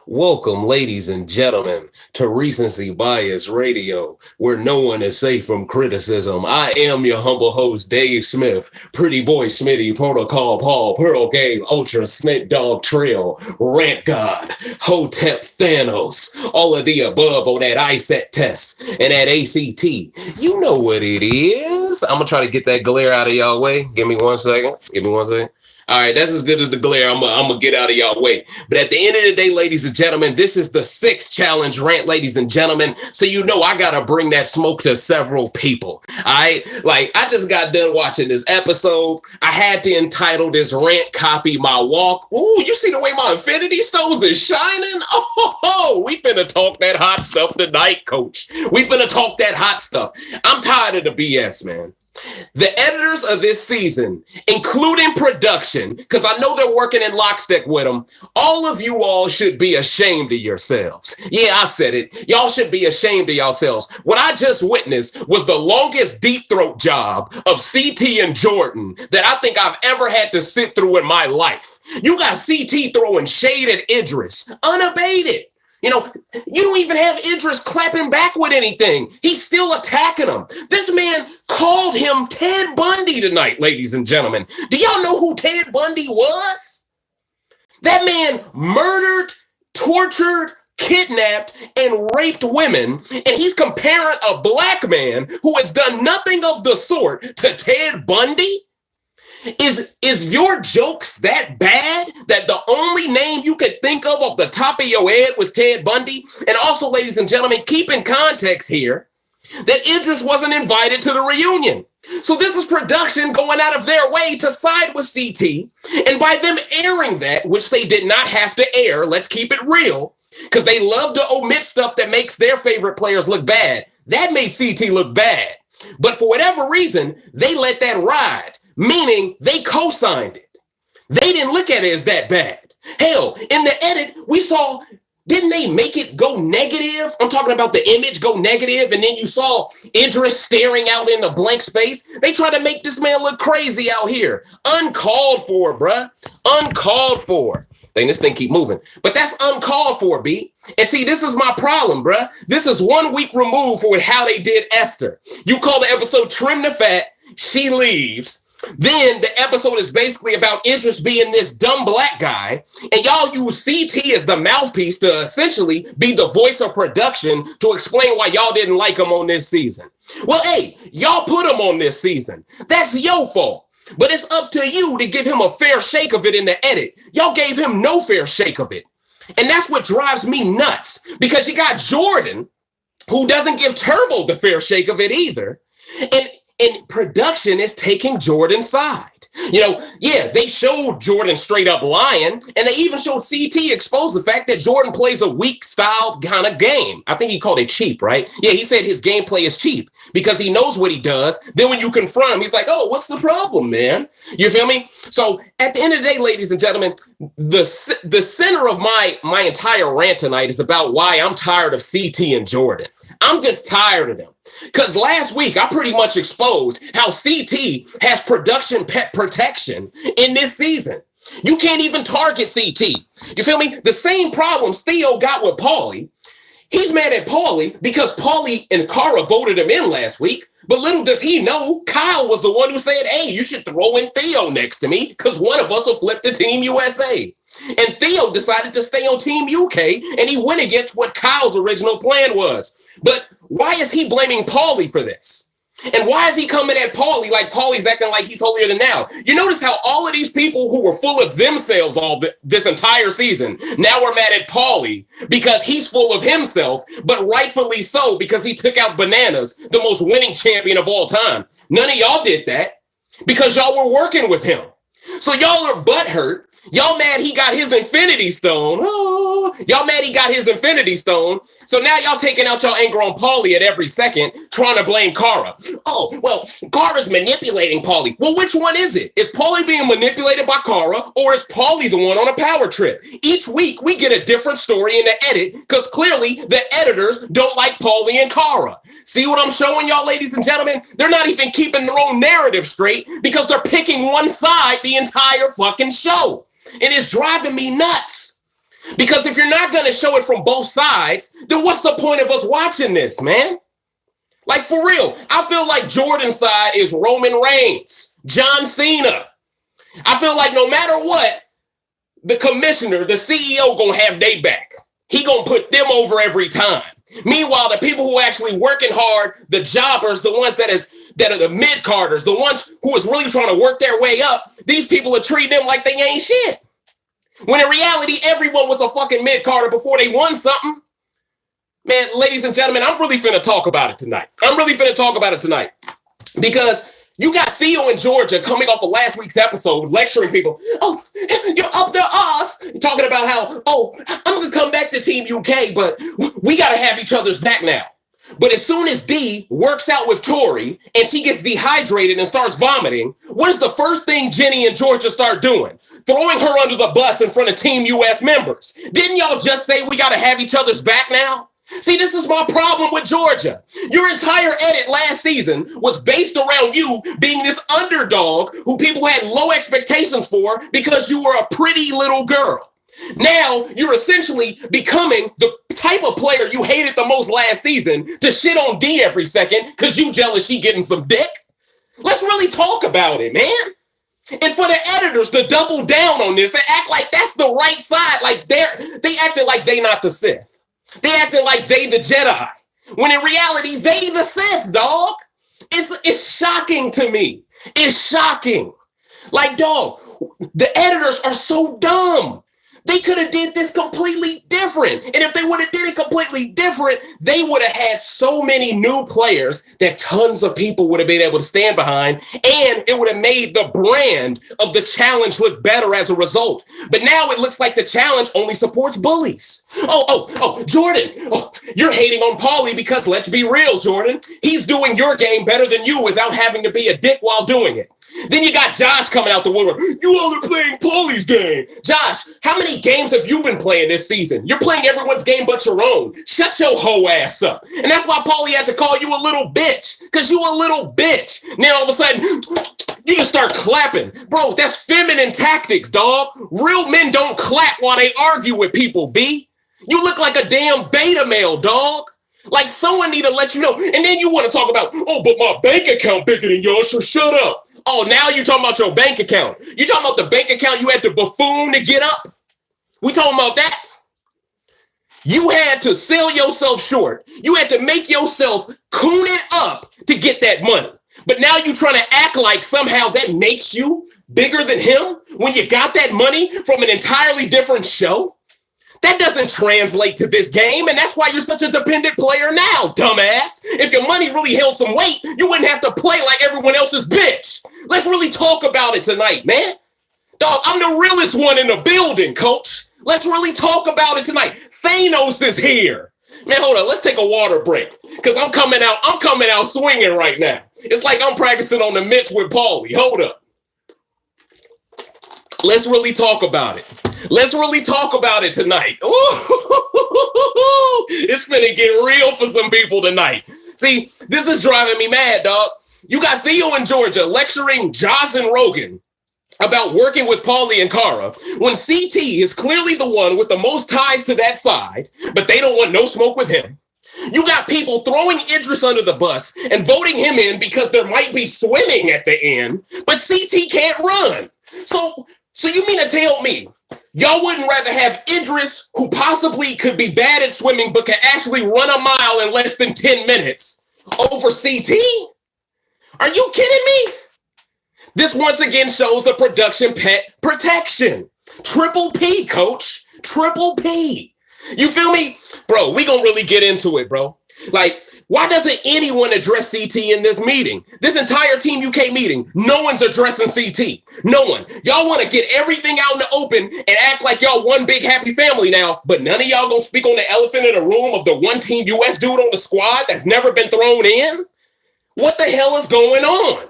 Welcome, ladies and gentlemen, to Recency Bias Radio, where no one is safe from criticism. I am your humble host, Dave Smith, Pretty Boy Smitty, Protocol Paul, Pearl Game, Ultra Smith Dog Trail, Rant God, Hotep Thanos, all of the above on that ISET test and that ACT. You know what it is. I'm going to try to get that glare out of y'all way. Give me one second. All right, that's as good as the glare. I'm gonna get out of y'all way. But at the end of the day, ladies and gentlemen, this is the 6th challenge rant, ladies and gentlemen. So you know I gotta bring that smoke to several people. I just got done watching this episode. I had to entitle this rant copy my walk. Ooh, you see the way my infinity stones is shining? Oh, we finna talk that hot stuff tonight, coach. We finna talk that hot stuff. I'm tired of the BS, man. The editors of this season, including production, because I know they're working in lockstep with them, all of you all should be ashamed of yourselves. Yeah, I said it. Y'all should be ashamed of yourselves. What I just witnessed was the longest deep throat job of CT and Jordan that I think I've ever had to sit through in my life. You got CT throwing shade at Idris, unabated. You know, you don't even have Idris clapping back with anything. He's still attacking him. This man called him Ted Bundy tonight, ladies and gentlemen. Do y'all know who Ted Bundy was? That man murdered, tortured, kidnapped, and raped women, and he's comparing a black man who has done nothing of the sort to Ted Bundy? Is your jokes that bad that the only name you could think of off the top of your head was Ted Bundy? And also, ladies and gentlemen, keep in context here that Idris wasn't invited to the reunion. So this is production going out of their way to side with CT. And by them airing that, which they did not have to air, let's keep it real, because they love to omit stuff that makes their favorite players look bad. That made CT look bad. But for whatever reason, they let that ride. Meaning they co-signed it. They didn't look at it as that bad. Hell, in the edit, we saw, didn't they make it go negative? I'm talking about the image go negative, and then you saw Idris staring out in the blank space. They try to make this man look crazy out here. Uncalled for, bruh. Uncalled for. Then this thing keep moving. But that's uncalled for, B. And see, this is my problem, bruh. This is 1 week removed for how they did Esther. You call the episode Trim the Fat, she leaves. Then the episode is basically about Idris being this dumb black guy, and y'all use CT as the mouthpiece to essentially be the voice of production to explain why y'all didn't like him on this season. Well, hey, y'all put him on this season. That's your fault. But it's up to you to give him a fair shake of it in the edit. Y'all gave him no fair shake of it. And that's what drives me nuts, because you got Jordan, who doesn't give Turbo the fair shake of it either. And production is taking Jordan's side. You know, yeah, they showed Jordan straight up lying, and they even showed CT expose the fact that Jordan plays a weak style kind of game. I think he called it cheap, right? Yeah, he said his gameplay is cheap because he knows what he does. Then when you confront him, he's like, oh, what's the problem, man? You feel me? So at the end of the day, ladies and gentlemen, the center of my entire rant tonight is about why I'm tired of CT and Jordan. I'm just tired of them. Because last week, I pretty much exposed how CT has production pet protection in this season. You can't even target CT. You feel me? The same problems Theo got with Paulie. He's mad at Paulie because Paulie and Cara voted him in last week. But little does he know, Kyle was the one who said, hey, you should throw in Theo next to me because one of us will flip to Team USA. And Theo decided to stay on Team UK, and he went against what Kyle's original plan was. But why is he blaming Paulie for this? And why is he coming at Paulie like Paulie's acting like he's holier than thou? You notice how all of these people who were full of themselves this entire season now are mad at Paulie because he's full of himself, but rightfully so because he took out Bananas, the most winning champion of all time. None of y'all did that because y'all were working with him. So y'all are butthurt. Y'all mad he got his Infinity Stone. Oh, y'all mad he got his Infinity Stone. So now y'all taking out y'all anger on Paulie at every second, trying to blame Cara. Oh, well, Cara's manipulating Paulie. Well, which one is it? Is Paulie being manipulated by Cara, or is Paulie the one on a power trip? Each week, we get a different story in the edit, because clearly the editors don't like Paulie and Cara. See what I'm showing y'all, ladies and gentlemen? They're not even keeping their own narrative straight because they're picking one side the entire fucking show. And it's driving me nuts. Because if you're not going to show it from both sides, then what's the point of us watching this, man? Like, for real, I feel like Jordan's side is Roman Reigns, John Cena. I feel like no matter what, the commissioner, the CEO, gonna have they back. He gonna put them over every time. Meanwhile, the people who are actually working hard, the jobbers, the ones that are the mid-carders, the ones who is really trying to work their way up, these people are treating them like they ain't shit. When in reality, everyone was a fucking mid-carder before they won something. Man, ladies and gentlemen, I'm really finna talk about it tonight. Because you got Theo in Georgia coming off of last week's episode lecturing people. Oh, you're up their ass. Talking about how, I'm going to come back to Team UK, but we got to have each other's back now. But as soon as D works out with Tori and she gets dehydrated and starts vomiting, what is the first thing Jenny and Georgia start doing? Throwing her under the bus in front of Team US members. Didn't y'all just say we got to have each other's back now? See, this is my problem with Georgia. Your entire edit last season was based around you being this underdog who people had low expectations for because you were a pretty little girl. Now you're essentially becoming the type of player you hated the most last season to shit on D every second because you jealous she getting some dick. Let's really talk about it, man. And for the editors to double down on this and act like that's the right side, like they acted like they not the Sith. They acted like they the Jedi, when in reality, they the Sith, dog. It's shocking to me. It's shocking. Like, dog, the editors are so dumb. They could have did this completely different. And if they would have did it completely different, they would have had so many new players that tons of people would have been able to stand behind. And it would have made the brand of the challenge look better as a result. But now it looks like the challenge only supports bullies. Jordan, you're hating on Paulie because let's be real, Jordan. He's doing your game better than you without having to be a dick while doing it. Then you got Josh coming out the woodwork. You all are playing Paulie's game. Josh, how many games have you been playing this season? You're playing everyone's game but your own. Shut your hoe ass up. And that's why Paulie had to call you a little bitch, because you a little bitch. Now all of a sudden, you just start clapping. Bro, that's feminine tactics, dog. Real men don't clap while they argue with people, B. You look like a damn beta male, dog. Like someone need to let you know. And then you want to talk about, but my bank account bigger than yours, so shut up. Oh, now you're talking about your bank account. You talking about the bank account you had to buffoon to get up? We talking about that? You had to sell yourself short. You had to make yourself coon it up to get that money. But now you're trying to act like somehow that makes you bigger than him when you got that money from an entirely different show? That doesn't translate to this game, and that's why you're such a dependent player now, dumbass. If your money really held some weight, you wouldn't have to play like everyone else's bitch. Let's really talk about it tonight, man. Dog, I'm the realest one in the building, coach. Let's really talk about it tonight. Thanos is here. Man, hold on, let's take a water break, because I'm coming out swinging right now. It's like I'm practicing on the mitts with Paulie. Hold up. Let's really talk about it. Let's really talk about it tonight. Ooh, it's finna get real for some people tonight. See, this is driving me mad, dog. You got Theo in Georgia lecturing Josh and Rogan about working with Paulie and Cara when CT is clearly the one with the most ties to that side, but they don't want no smoke with him. You got people throwing Idris under the bus and voting him in because there might be swimming at the end, but CT can't run. So you mean to tell me y'all wouldn't rather have Idris, who possibly could be bad at swimming but can actually run a mile in less than 10 minutes, over CT? Are you kidding me? This once again shows the production pet protection. Triple P, coach. Triple P. You feel me? Bro, we gonna really get into it, bro. Like, why doesn't anyone address CT in this meeting? This entire Team UK meeting, no one's addressing CT. No one. Y'all want to get everything out in the open and act like y'all one big happy family now, but none of y'all gonna speak on the elephant in the room of the one Team US dude on the squad that's never been thrown in? What the hell is going on?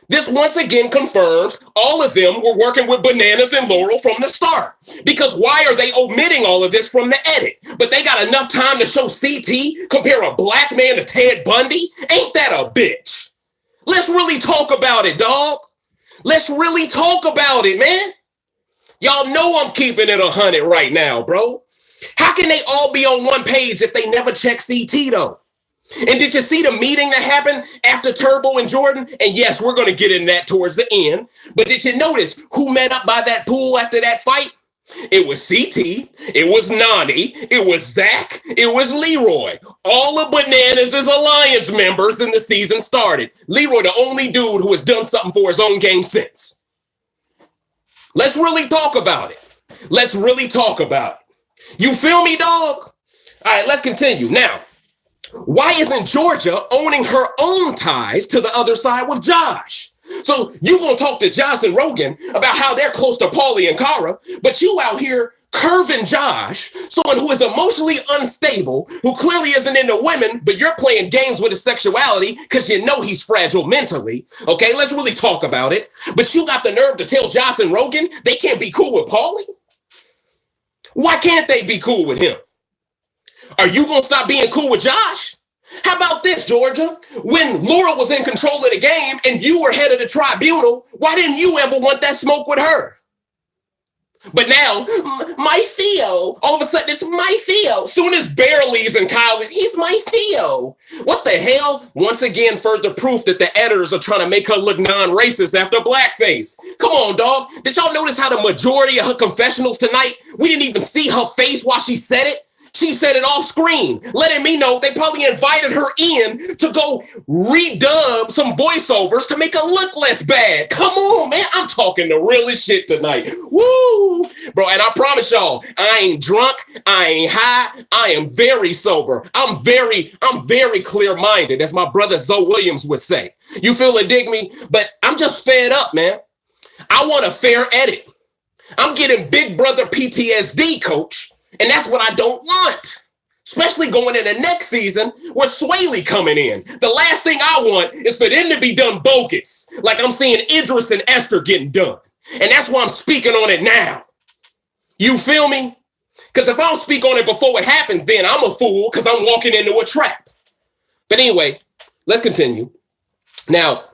This once again confirms all of them were working with Bananas and Laurel from the start. Because why are they omitting all of this from the edit? But they got enough time to show CT compare a black man to Ted Bundy? Ain't that a bitch? Let's really talk about it, dog. Let's really talk about it, man. Y'all know I'm keeping it 100 right now, bro. How can they all be on one page if they never check CT though? And did you see the meeting that happened after Turbo and Jordan? And yes, we're going to get into that towards the end. But did you notice who met up by that pool after that fight? It was CT, it was Nani, it was Zach, it was Leroy. All of Bananas as Alliance members and the season started. Leroy, the only dude who has done something for his own game since. Let's really talk about it. Let's really talk about it. You feel me, dog? All right, let's continue. Now, why isn't Georgia owning her own ties to the other side with Josh? So you gonna talk to Josh and Rogan about how they're close to Paulie and Cara, but you out here curving Josh, someone who is emotionally unstable, who clearly isn't into women, but you're playing games with his sexuality because you know he's fragile mentally. Okay, let's really talk about it. But you got the nerve to tell Josh and Rogan they can't be cool with Paulie? Why can't they be cool with him? Are you gonna stop being cool with Josh? How about this, Georgia? When Laura was in control of the game and you were head of the tribunal, why didn't you ever want that smoke with her? But now, my Theo, all of a sudden it's my Theo. Soon as Bear leaves in college, he's my Theo. What the hell? Once again, further proof that the editors are trying to make her look non-racist after blackface. Come on, dog. Did y'all notice how the majority of her confessionals tonight, we didn't even see her face while she said it? She said it off screen, letting me know they probably invited her in to go redub some voiceovers to make her look less bad. Come on, man. I'm talking the realest shit tonight. Woo! Bro, and I promise y'all, I ain't drunk. I ain't high. I am very sober. I'm very clear-minded, as my brother Zoe Williams would say. You feel it, dig me? But I'm just fed up, man. I want a fair edit. I'm getting big brother PTSD, coach. And that's what I don't want, especially going into next season with Swaley coming in. The last thing I want is for them to be done bogus, like I'm seeing Idris and Esther getting done. And that's why I'm speaking on it now. You feel me? Because if I don't speak on it before it happens, then I'm a fool because I'm walking into a trap. But anyway, let's continue. Now,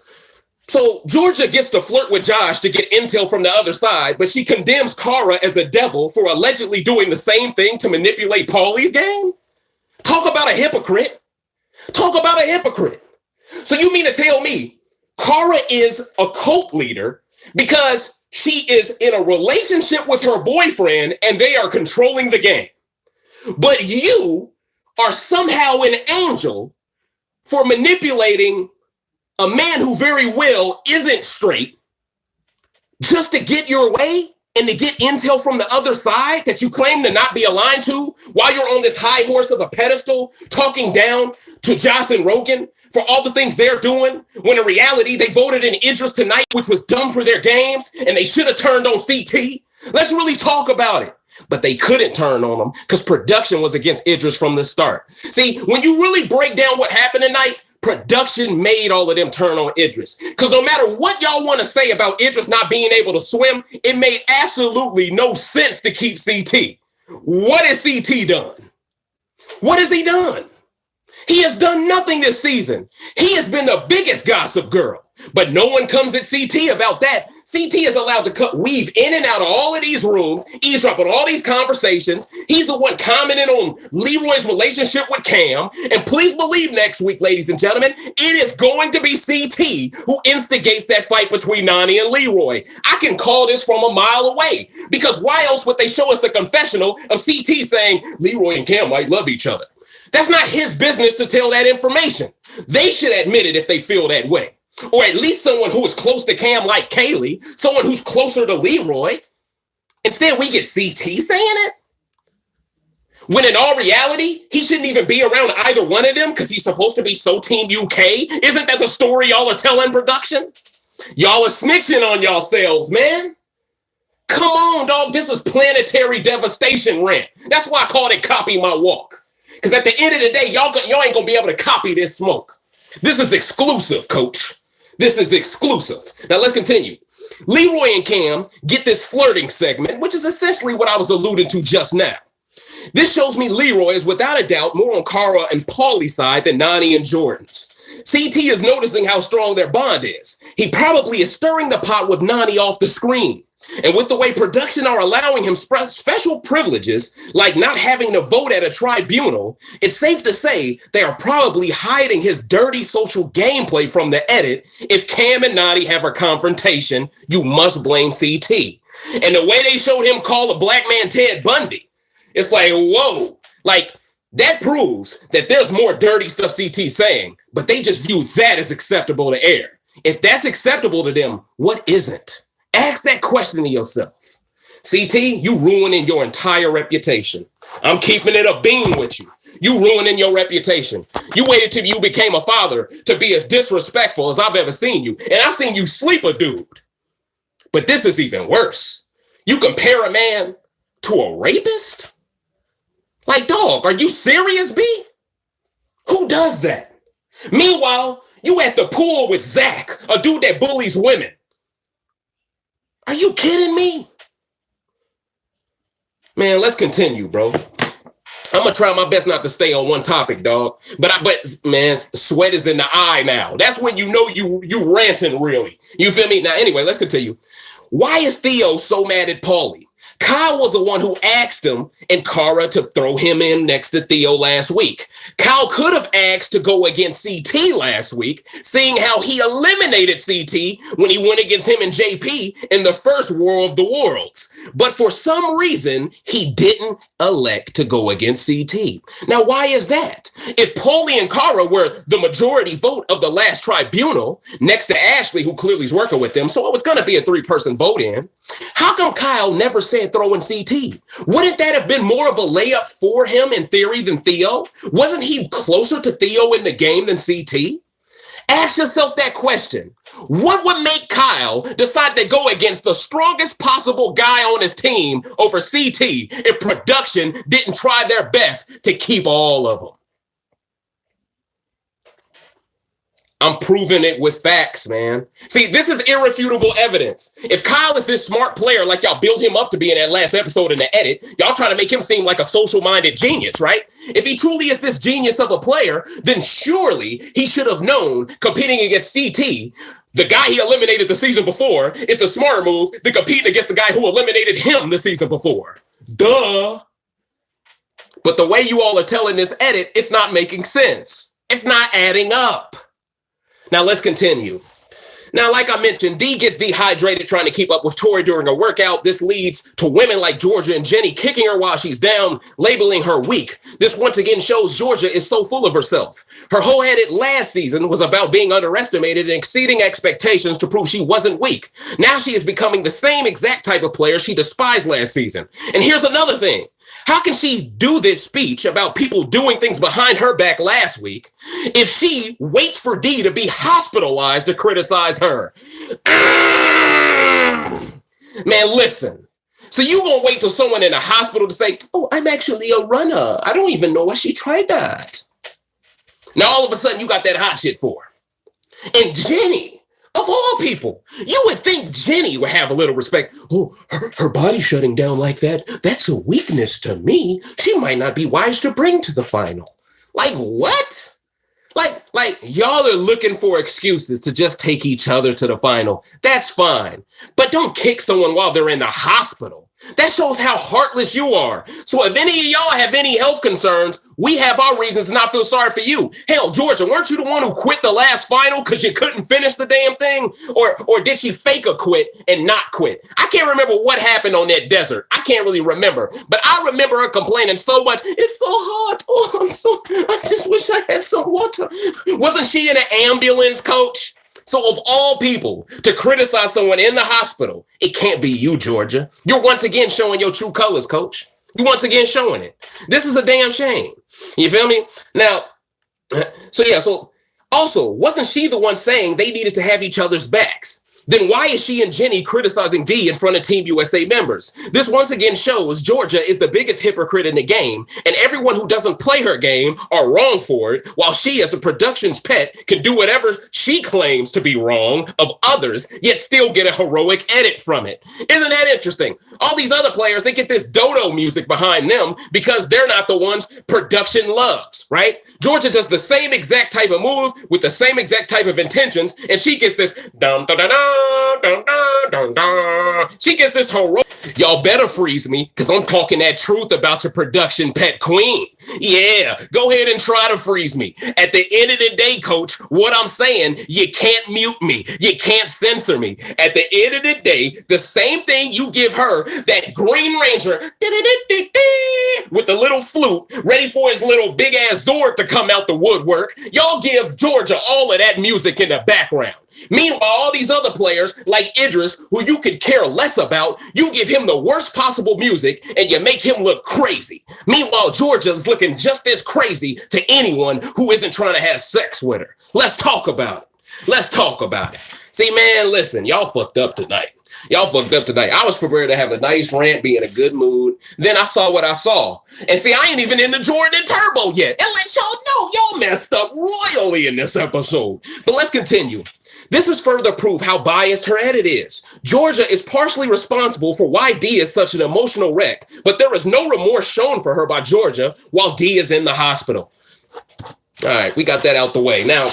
so Georgia gets to flirt with Josh to get intel from the other side, but she condemns Cara as a devil for allegedly doing the same thing to manipulate Paulie's game? Talk about a hypocrite. Talk about a hypocrite. So you mean to tell me Cara is a cult leader because she is in a relationship with her boyfriend and they are controlling the game. But you are somehow an angel for manipulating a man who very well isn't straight just to get your way and to get intel from the other side that you claim to not be aligned to while you're on this high horse of a pedestal talking down to Josh and Rogan for all the things they're doing, when in reality they voted in Idris tonight, which was dumb for their games, and they should have turned on CT. Let's really talk about it. But they couldn't turn on them because production was against Idris from the start. See, when you really break down what happened tonight, production made all of them turn on Idris. Because no matter what y'all want to say about Idris not being able to swim, it made absolutely no sense to keep CT. What has CT done? What has he done? He has done nothing this season. He has been the biggest gossip girl. But no one comes at CT about that. CT is allowed to weave in and out of all of these rooms, eavesdrop on all these conversations. He's the one commenting on Leroy's relationship with Cam. And please believe next week, ladies and gentlemen, it is going to be CT who instigates that fight between Nani and Leroy. I can call this from a mile away, because why else would they show us the confessional of CT saying Leroy and Cam might love each other? That's not his business to tell that information. They should admit it if they feel that way. Or at least someone who is close to Cam like Kaylee, someone who's closer to Leroy. Instead, we get CT saying it. When in all reality, he shouldn't even be around either one of them because he's supposed to be so Team UK. Isn't that the story y'all are telling, production? Y'all are snitching on yourselves, man. Come on, dog. This is planetary devastation rant. That's why I called it Copy My Walk. Because at the end of the day, y'all ain't going to be able to copy this smoke. This is exclusive, coach. This is exclusive. Now let's continue. Leroy and Cam get this flirting segment, which is essentially what I was alluding to just now. This shows me Leroy is without a doubt more on Cara and Paulie's side than Nani and Jordan's. CT is noticing how strong their bond is. He probably is stirring the pot with Nani off the screen. And with the way production are allowing him special privileges, like not having to vote at a tribunal, it's safe to say they are probably hiding his dirty social gameplay from the edit. If Cam and Nadi have a confrontation, you must blame CT. And the way they showed him call a black man Ted Bundy, it's like, whoa, like that proves that there's more dirty stuff CT saying, but they just view that as acceptable to air. If that's acceptable to them, what isn't? Ask that question to yourself. CT, you ruining your entire reputation. I'm keeping it a bean with you. You ruining your reputation. You waited till you became a father to be as disrespectful as I've ever seen you. And I've seen you sleep a dude. But this is even worse. You compare a man to a rapist? Like, dog, are you serious, B? Who does that? Meanwhile, you at the pool with Zach, a dude that bullies women. Are you kidding me? Man, let's continue, bro. I'm gonna try my best not to stay on one topic, dog. But man, sweat is in the eye now. That's when you know you ranting really. You feel me? Now, anyway, let's continue. Why is Theo so mad at Paulie? Kyle was the one who asked him and Cara to throw him in next to Theo last week. Kyle could have asked to go against CT last week, seeing how he eliminated CT when he went against him and JP in the first War of the Worlds. But for some reason, he didn't elect to go against CT. Now, why is that? If Paulie and Cara were the majority vote of the last tribunal, next to Ashley, who clearly is working with them, so it was going to be a 3-person vote in, how come Kyle never said throwing CT? Wouldn't that have been more of a layup for him in theory than Theo? Wasn't he closer to Theo in the game than CT? Ask yourself that question. What would make Kyle decide to go against the strongest possible guy on his team over CT if production didn't try their best to keep all of them? I'm proving it with facts, man. See, this is irrefutable evidence. If Kyle is this smart player, like y'all built him up to be in that last episode in the edit, y'all try to make him seem like a social-minded genius, right? If he truly is this genius of a player, then surely he should have known competing against CT, the guy he eliminated the season before, is the smarter move than competing against the guy who eliminated him the season before. Duh. But the way you all are telling this edit, it's not making sense. It's not adding up. Now let's continue. Now, like I mentioned, D gets dehydrated trying to keep up with Tori during a workout. This leads to women like Georgia and Jenny kicking her while she's down, labeling her weak. This once again shows Georgia is so full of herself. Her whole edit last season was about being underestimated and exceeding expectations to prove she wasn't weak. Now she is becoming the same exact type of player she despised last season. And here's another thing. How can she do this speech about people doing things behind her back last week if she waits for D to be hospitalized to criticize her? Man, listen. So you gonna wait till someone in a hospital to say, oh, I'm actually a runner. I don't even know why she tried that. Now, all of a sudden, you got that hot shit for her. And Jenny, of all people, you would think Jenny would have a little respect. Oh, her body shutting down like that, that's a weakness to me. She might not be wise to bring to the final. Like, what? Like y'all are looking for excuses to just take each other to the final. That's fine. But don't kick someone while they're in the hospital. That shows how heartless you are. So if any of y'all have any health concerns, we have our reasons to not feel sorry for you. Hell, Georgia, weren't you the one who quit the last final because you couldn't finish the damn thing? Or did she fake a quit and not quit? I can't remember what happened on that desert. I can't really remember. But I remember her complaining so much. It's so hot. Oh, I just wish I had some water. Wasn't she in an ambulance, coach? So of all people to criticize someone in the hospital, it can't be you, Georgia. You're once again showing your true colors, coach. You're once again showing it. This is a damn shame. You feel me? Now, so also, wasn't she the one saying they needed to have each other's backs? Then why is she and Jenny criticizing D in front of Team USA members? This once again shows Georgia is the biggest hypocrite in the game, and everyone who doesn't play her game are wrong for it, while she, as a production's pet, can do whatever she claims to be wrong of others, yet still get a heroic edit from it. Isn't that interesting? All these other players, they get this dodo music behind them because they're not the ones production loves, right? Georgia does the same exact type of move with the same exact type of intentions, and she gets this dum da da da. She gets this whole y'all better freeze me because I'm talking that truth about your production pet queen. Yeah, go ahead and try to freeze me. At the end of the day, coach, what I'm saying, you can't mute me. You can't censor me. At the end of the day, the same thing you give her, that Green Ranger with the little flute, ready for his little big ass Zord to come out the woodwork. Y'all give Georgia all of that music in the background. Meanwhile, all these other players like Idris, who you could care less about, you give him the worst possible music and you make him look crazy. Meanwhile, Georgia is looking just as crazy to anyone who isn't trying to have sex with her. Let's talk about it. Let's talk about it. See, man, listen, y'all fucked up tonight. Y'all fucked up tonight. I was prepared to have a nice rant, be in a good mood. Then I saw what I saw. And see, I ain't even in the Jordan Turbo yet. And let y'all know y'all messed up royally in this episode. But let's continue. This is further proof how biased her edit is. Georgia is partially responsible for why D is such an emotional wreck, but there is no remorse shown for her by Georgia while D is in the hospital. All right, we got that out the way. Now,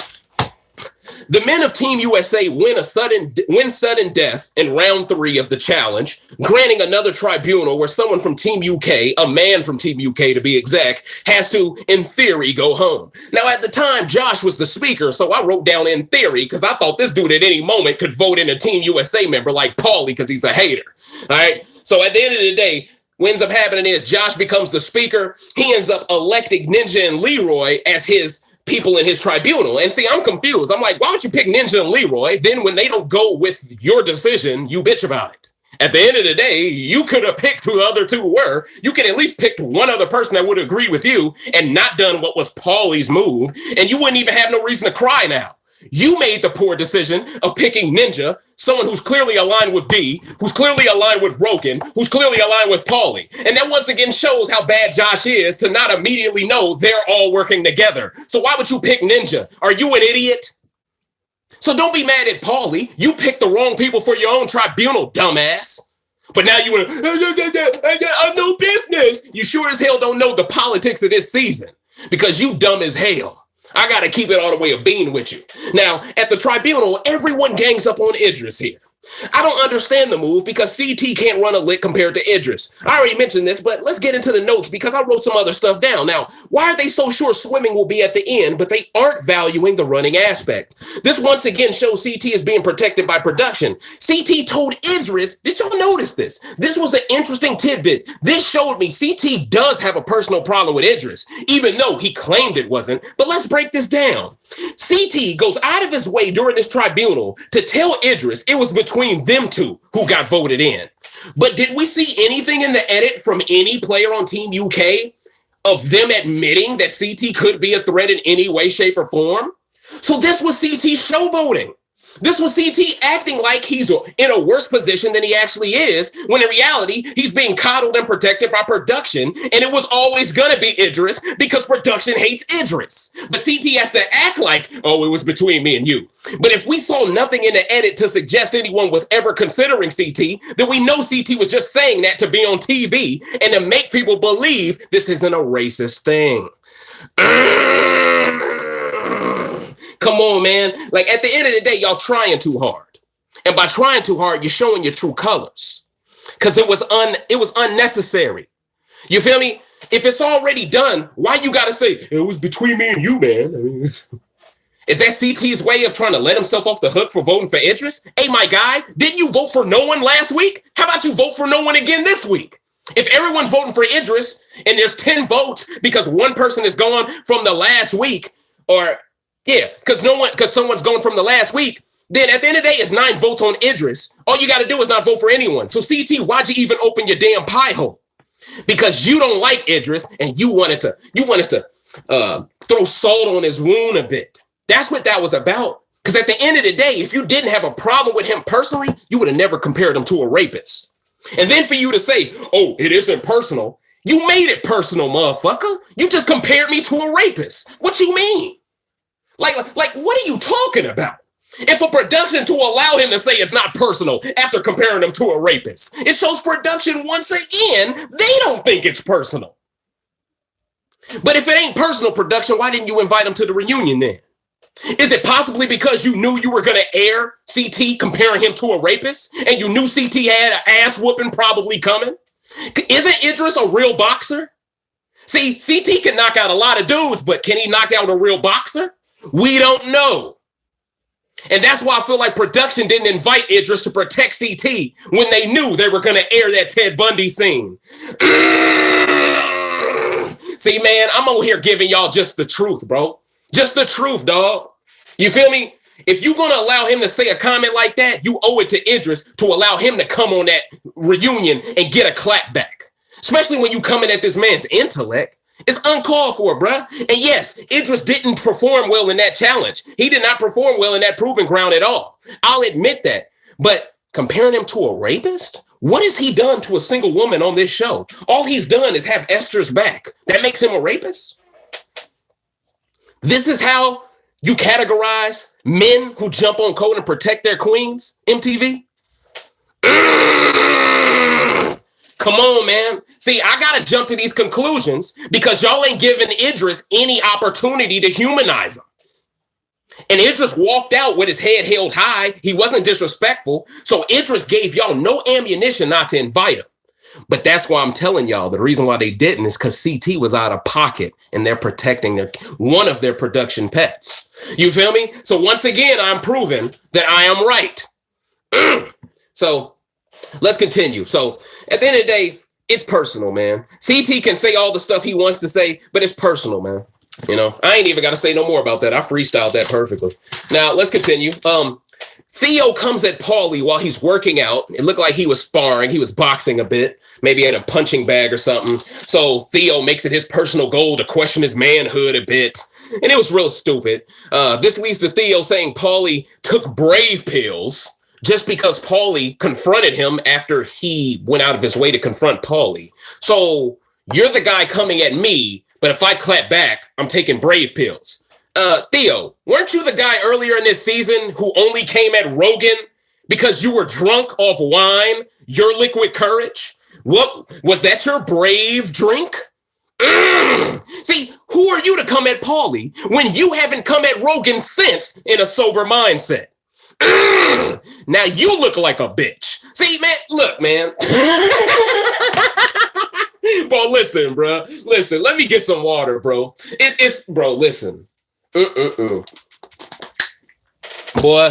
the men of Team USA win sudden death in round 3 of the challenge, granting another tribunal where someone from Team UK, a man from Team UK to be exact, has to, in theory, go home. Now, at the time, Josh was the speaker, so I wrote down in theory because I thought this dude at any moment could vote in a Team USA member like Paulie because he's a hater. All right. So at the end of the day, what ends up happening is Josh becomes the speaker. He ends up electing Ninja and Leroy as his people in his tribunal. And see, I'm confused. I'm like, why would you pick Ninja and Leroy? Then when they don't go with your decision, you bitch about it. At the end of the day, you could have picked who the other two were. You could at least pick one other person that would agree with you and not done what was Paulie's move. And you wouldn't even have no reason to cry now. You made the poor decision of picking Ninja, someone who's clearly aligned with D, who's clearly aligned with Roken, who's clearly aligned with Paulie. And that once again shows how bad Josh is to not immediately know they're all working together. So why would you pick Ninja? Are you an idiot? So don't be mad at Paulie. You picked the wrong people for your own tribunal, dumbass. But now you want to, I know business. You sure as hell don't know the politics of this season because you dumb as hell. I got to keep it all the way a bean with you. Now, at the tribunal, everyone gangs up on Idris here. I don't understand the move because CT can't run a lick compared to Idris. I already mentioned this, but let's get into the notes because I wrote some other stuff down. Now, why are they so sure swimming will be at the end, but they aren't valuing the running aspect? This once again shows CT is being protected by production. CT told Idris, did y'all notice this? This was an interesting tidbit. This showed me CT does have a personal problem with Idris, even though he claimed it wasn't. But let's break this down. CT goes out of his way during this tribunal to tell Idris it was between them two who got voted in. But did we see anything in the edit from any player on Team UK of them admitting that CT could be a threat in any way, shape, or form? So this was CT showboating. This was CT acting like he's in a worse position than he actually is, when in reality, he's being coddled and protected by production, and it was always gonna be Idris because production hates Idris. But CT has to act like, oh, it was between me and you. But if we saw nothing in the edit to suggest anyone was ever considering CT, then we know CT was just saying that to be on TV and to make people believe this isn't a racist thing. Come on, man. Like, at the end of the day, y'all trying too hard. And by trying too hard, you're showing your true colors. Because it was unnecessary. You feel me? If it's already done, why you got to say, it was between me and you, man? I mean, is that CT's way of trying to let himself off the hook for voting for Idris? Hey, my guy, didn't you vote for no one last week? How about you vote for no one again this week? If everyone's voting for Idris and there's 10 votes because one person is gone from the last week, or yeah, because someone's gone from the last week, then at the end of the day, it's 9 votes on Idris. All you got to do is not vote for anyone. So CT, why'd you even open your damn pie hole? Because you don't like Idris and you wanted to throw salt on his wound a bit. That's what that was about. Because at the end of the day, if you didn't have a problem with him personally, you would have never compared him to a rapist. And then for you to say, oh, it isn't personal. You made it personal, motherfucker. You just compared me to a rapist. What you mean? Like, what are you talking about? And for production to allow him to say it's not personal after comparing him to a rapist, it shows production once again, they don't think it's personal. But if it ain't personal, production, why didn't you invite him to the reunion then? Is it possibly because you knew you were going to air CT comparing him to a rapist and you knew CT had an ass whooping probably coming? Isn't Idris a real boxer? See, CT can knock out a lot of dudes, but can he knock out a real boxer? We don't know. And that's why I feel like production didn't invite Idris to protect CT when they knew they were going to air that Ted Bundy scene. See, man, I'm over here giving y'all just the truth, bro. Just the truth, dog. You feel me? If you're going to allow him to say a comment like that, you owe it to Idris to allow him to come on that reunion and get a clap back. Especially when you coming at this man's intellect. It's uncalled for, bruh. And yes, Idris didn't perform well in that challenge. He did not perform well in that proving ground at all. I'll admit that. But comparing him to a rapist? What has he done to a single woman on this show? All he's done is have Esther's back. That makes him a rapist? This is how you categorize men who jump on code and protect their queens, MTV? Come on, man. See, I got to jump to these conclusions because y'all ain't giving Idris any opportunity to humanize him. And Idris walked out with his head held high. He wasn't disrespectful. So Idris gave y'all no ammunition not to invite him. But that's why I'm telling y'all the reason why they didn't is because CT was out of pocket and they're protecting one of their production pets. You feel me? So once again, I'm proving that I am right. So let's continue. So at the end of the day, it's personal, man. CT can say all the stuff he wants to say, but it's personal, man. You know, I ain't even got to say no more about that. I freestyled that perfectly. Now let's continue. Theo comes at Paulie while he's working out. It looked like he was sparring. He was boxing a bit, maybe in a punching bag or something. So Theo makes it his personal goal to question his manhood a bit. And it was real stupid. This leads to Theo saying Paulie took brave pills just because Paulie confronted him after he went out of his way to confront Paulie. So you're the guy coming at me, but if I clap back, I'm taking brave pills. Theo, weren't you the guy earlier in this season who only came at Rogan because you were drunk off wine, your liquid courage? What was that your brave drink? See, who are you to come at Paulie when you haven't come at Rogan since in a sober mindset? Now you look like a bitch. See, man, look, man. Bro, listen, bro. Listen, let me get some water, bro. Bro, listen. Boy,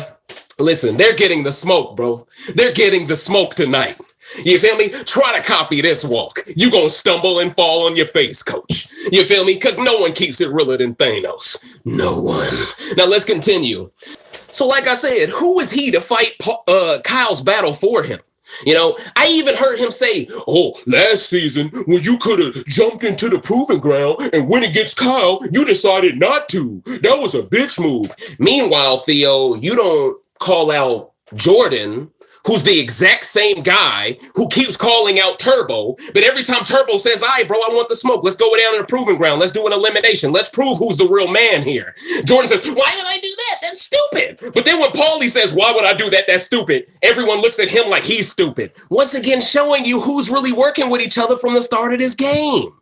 listen, they're getting the smoke, bro. They're getting the smoke tonight. You feel me? Try to copy this walk. You gonna stumble and fall on your face, coach. You feel me? Because no one keeps it realer than Thanos. No one. Now let's continue. So like I said, who is he to fight Kyle's battle for him? You know, I even heard him say, oh, last season when you could have jumped into the proving ground and went against Kyle, you decided not to. That was a bitch move. Meanwhile, Theo, you don't call out Jordan, who's the exact same guy who keeps calling out Turbo. But every time Turbo says, all right, bro, I want the smoke. Let's go down in the proving ground. Let's do an elimination. Let's prove who's the real man here. Jordan says, why would I do that? That's stupid. But then when Paulie says, why would I do that? That's stupid. Everyone looks at him like he's stupid. Once again, showing you who's really working with each other from the start of this game.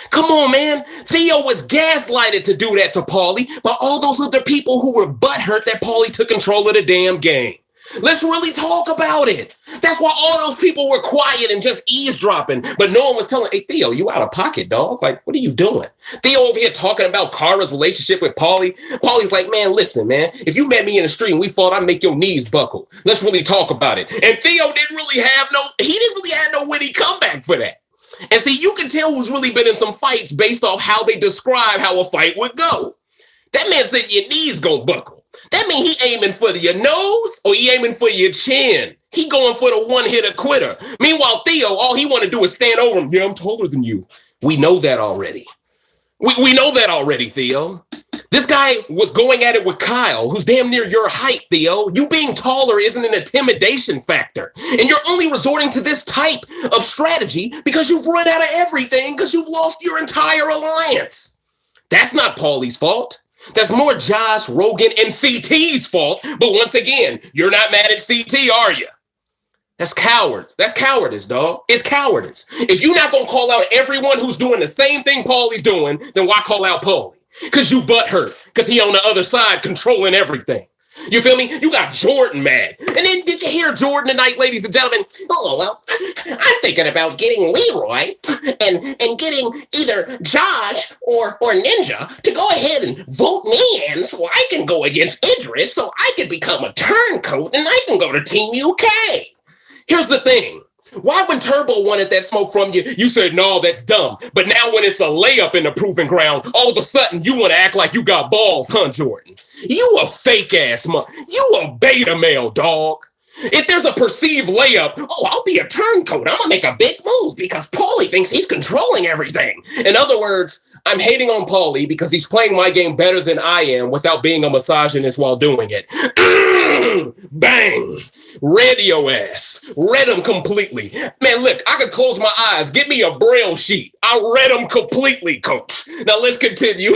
Come on, man. Theo was gaslighted to do that to Paulie by all those other people who were butthurt that Paulie took control of the damn game. Let's really talk about it. That's why all those people were quiet and just eavesdropping, but no one was telling, hey, Theo, you out of pocket, dog. Like, what are you doing? Theo over here talking about Kara's relationship with Paulie. Paulie's like, man, listen, man, if you met me in the street and we fought, I'd make your knees buckle. Let's really talk about it. And Theo didn't really have no witty comeback for that. And see, you can tell who's really been in some fights based off how they describe how a fight would go. That man said your knees gonna buckle. That means he aiming for your nose or he aiming for your chin. He going for the one-hitter quitter. Meanwhile, Theo, all he want to do is stand over him. Yeah, I'm taller than you. We know that already. We know that already, Theo. This guy was going at it with Kyle, who's damn near your height, Theo. You being taller isn't an intimidation factor. And you're only resorting to this type of strategy because you've run out of everything because you've lost your entire alliance. That's not Paulie's fault. That's more Josh, Rogan, and CT's fault. But once again, you're not mad at CT, are you? That's coward. That's cowardice, dog. It's cowardice. If you're not going to call out everyone who's doing the same thing Paulie's doing, then why call out Paulie? Because you butthurt. because he on the other side controlling everything. You feel me? You got Jordan mad. And then did you hear Jordan tonight, ladies and gentlemen? Oh, well, I'm thinking about getting Leroy and getting either Josh or Ninja to go ahead and vote me in so I can go against Idris so I can become a turncoat and I can go to Team UK. Here's the thing. Why when Turbo wanted that smoke from you, you said, no, that's dumb. But now when it's a layup in the proving ground, all of a sudden you want to act like you got balls, huh, Jordan? You a fake ass you a beta male, dog. If there's a perceived layup, oh, I'll be a turncoat. I'm going to make a big move because Paulie thinks he's controlling everything. In other words, I'm hating on Paulie because he's playing my game better than I am without being a misogynist while doing it. Bang! Read your ass. Read them completely. Man, look, I could close my eyes. Get me a braille sheet. I read them completely, coach. Now let's continue.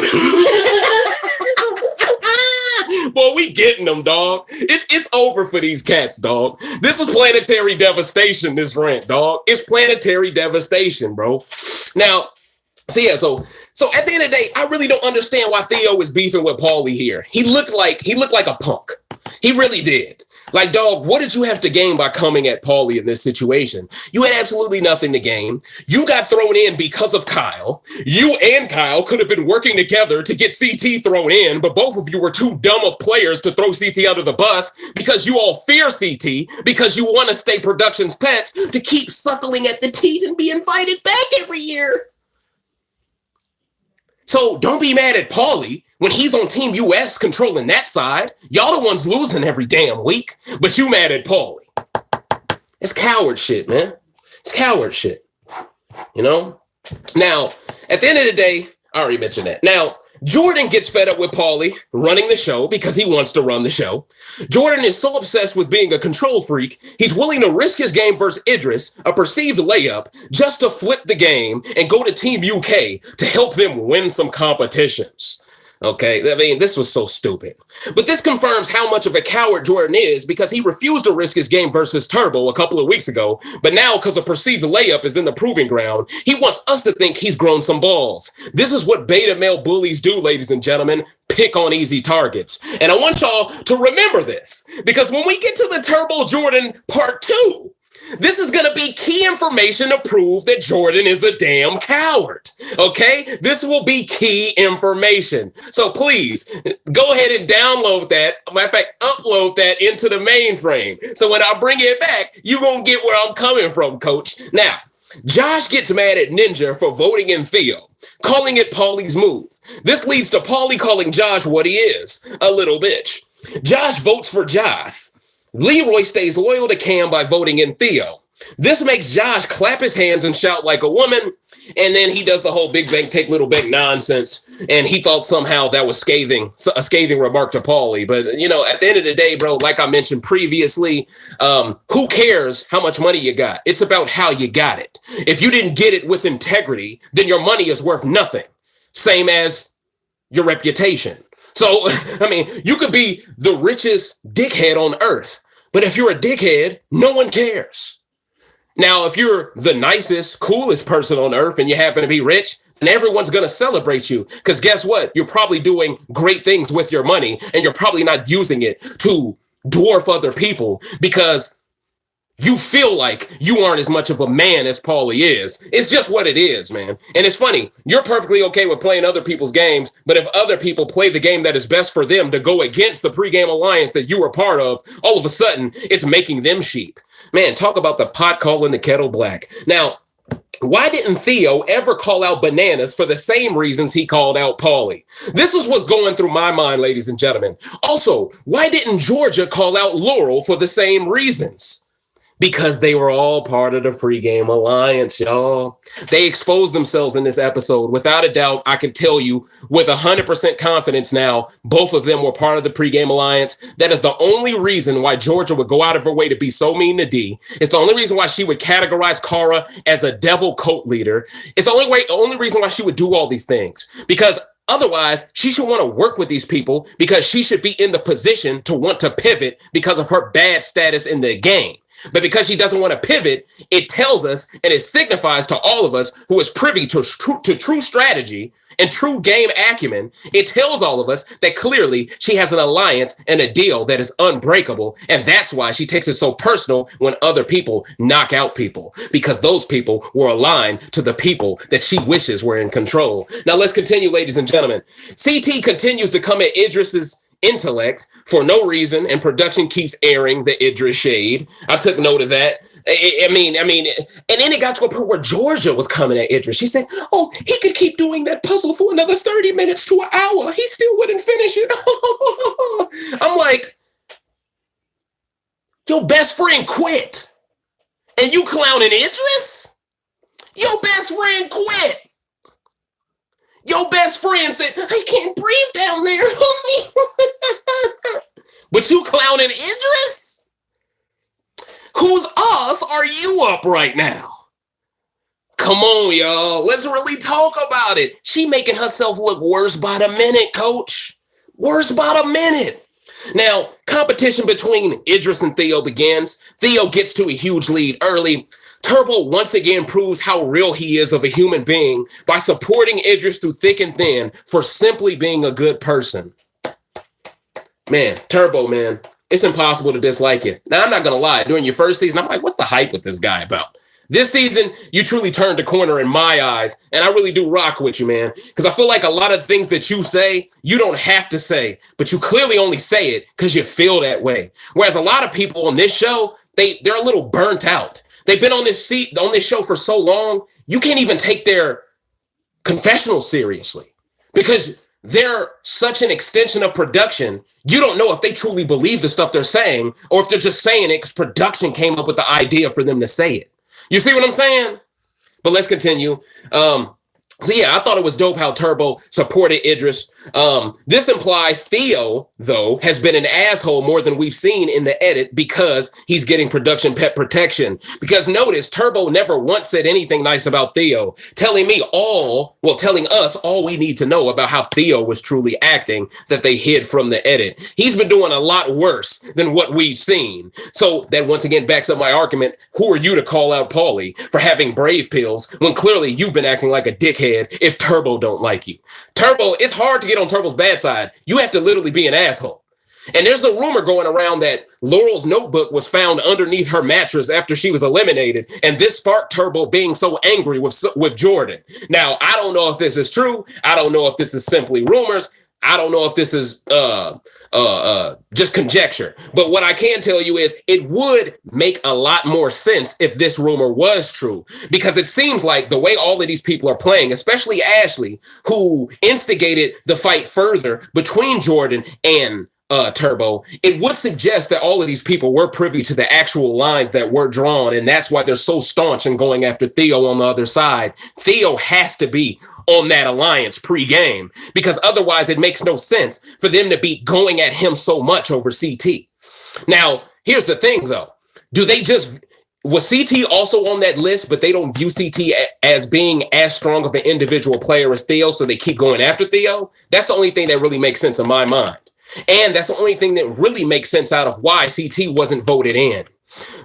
Boy, we getting them, dog. It's over for these cats, dog. This is planetary devastation, this rant, dog. It's planetary devastation, bro. Now, so at the end of the day, I really don't understand why Theo is beefing with Paulie here. He looked like a punk. He really did. Like, dog, what did you have to gain by coming at Paulie in this situation? You had absolutely nothing to gain. You got thrown in because of Kyle. You and Kyle could have been working together to get CT thrown in, but both of you were too dumb of players to throw CT under the bus because you all fear CT because you want to stay production's pets to keep suckling at the teat and be invited back every year. So don't be mad at Paulie when he's on Team US controlling that side. Y'all the ones losing every damn week, but you mad at Paulie. It's coward shit, man. It's coward shit. You know? Now, at the end of the day, I already mentioned that. Now, Jordan gets fed up with Paulie running the show because he wants to run the show. Jordan is so obsessed with being a control freak, he's willing to risk his game versus Idris, a perceived layup, just to flip the game and go to Team UK to help them win some competitions. Okay, I mean, this was so stupid. But this confirms how much of a coward Jordan is because he refused to risk his game versus Turbo a couple of weeks ago. But now, because a perceived layup is in the proving ground, he wants us to think he's grown some balls. This is what beta male bullies do, ladies and gentlemen. Pick on easy targets. And I want y'all to remember this because when we get to the Turbo Jordan part 2, this is going to be key information to prove that Jordan is a damn coward. Okay? This will be key information. So please go ahead and download that. Matter of fact, upload that into the mainframe. So when I bring it back, you're going to get where I'm coming from, coach. Now, Josh gets mad at Ninja for voting in Theo, calling it Paulie's move. This leads to Paulie calling Josh what he is, a little bitch. Josh votes for Josh. Leroy stays loyal to Cam by voting in Theo. This makes Josh clap his hands and shout like a woman, and then he does the whole big bank take little bank nonsense, and he thought somehow that was a scathing remark to Paulie. But, you know, at the end of the day, bro, like I mentioned previously, who cares how much money you got? It's about how you got it. If you didn't get it with integrity, then your money is worth nothing. Same as your reputation. So, I mean, you could be the richest dickhead on earth, but if you're a dickhead, no one cares. Now, if you're the nicest, coolest person on earth and you happen to be rich, then everyone's going to celebrate you. Because guess what? You're probably doing great things with your money and you're probably not using it to dwarf other people because you feel like you aren't as much of a man as Paulie is. It's just what it is, man. And it's funny. You're perfectly okay with playing other people's games, but if other people play the game that is best for them to go against the pregame alliance that you were part of, all of a sudden, it's making them sheep. Man, talk about the pot calling the kettle black. Now, why didn't Theo ever call out Bananas for the same reasons he called out Paulie? This is what's going through my mind, ladies and gentlemen. Also, why didn't Georgia call out Laurel for the same reasons? Because they were all part of the pregame alliance, y'all. They exposed themselves in this episode. Without a doubt, I can tell you with 100% confidence now, both of them were part of the pregame alliance. That is the only reason why Georgia would go out of her way to be so mean to D. It's the only reason why she would categorize Cara as a devil cult leader. It's the only reason why she would do all these things. Because otherwise, she should want to work with these people because she should be in the position to want to pivot because of her bad status in the game. But because she doesn't want to pivot, it tells us and it signifies to all of us who is privy to true strategy and true game acumen. It tells all of us that clearly she has an alliance and a deal that is unbreakable. And that's why she takes it so personal when other people knock out people, because those people were aligned to the people that she wishes were in control. Now let's continue, ladies and gentlemen. CT continues to come at Idris's intellect for no reason, and production keeps airing the Idris shade. I took note of that. I mean, and then it got to a point where Georgia was coming at Idris. She said, "Oh, he could keep doing that puzzle for another 30 minutes to an hour. He still wouldn't finish it." I'm like, your best friend quit, and you clowning Idris? Your best friend quit. Your best friend said, "I can't breathe down there, homie." But you clowning Idris? Whose ass are you up right now? Come on, y'all. Let's really talk about it. She making herself look worse by the minute, coach. Worse by the minute. Now, competition between Idris and Theo begins. Theo gets to a huge lead early. Turbo once again proves how real he is of a human being by supporting Idris through thick and thin for simply being a good person. Man, Turbo, man, it's impossible to dislike it. Now, I'm not going to lie. During your first season, I'm like, what's the hype with this guy about? This season, you truly turned a corner in my eyes, and I really do rock with you, man, because I feel like a lot of things that you say, you don't have to say, but you clearly only say it because you feel that way. Whereas a lot of people on this show, they're a little burnt out. They've been on this show for so long, you can't even take their confessional seriously because they're such an extension of production. You don't know if they truly believe the stuff they're saying or if they're just saying it because production came up with the idea for them to say it. You see what I'm saying? But let's continue. So yeah, I thought it was dope how Turbo supported Idris. This implies Theo, though, has been an asshole more than we've seen in the edit because he's getting production pet protection. Because notice, Turbo never once said anything nice about Theo, telling us all we need to know about how Theo was truly acting that they hid from the edit. He's been doing a lot worse than what we've seen. So that once again backs up my argument. Who are you to call out Paulie for having brave pills when clearly you've been acting like a dickhead if Turbo don't like you? Turbo, it's hard to get on Turbo's bad side. You have to literally be an asshole. And there's a rumor going around that Laurel's notebook was found underneath her mattress after she was eliminated, and this sparked Turbo being so angry with Jordan. Now, I don't know if this is true. I don't know if this is simply rumors. I don't know if this is just conjecture. But what I can tell you is it would make a lot more sense if this rumor was true, because it seems like the way all of these people are playing, especially Ashley, who instigated the fight further between Jordan and Turbo, it would suggest that all of these people were privy to the actual lines that were drawn, and that's why they're so staunch in going after Theo on the other side. Theo has to be on that alliance pre-game, because otherwise it makes no sense for them to be going at him so much over CT. Now, here's the thing, though. Was CT also on that list, but they don't view CT as being as strong of an individual player as Theo, so they keep going after Theo? That's the only thing that really makes sense in my mind. And that's the only thing that really makes sense out of why CT wasn't voted in.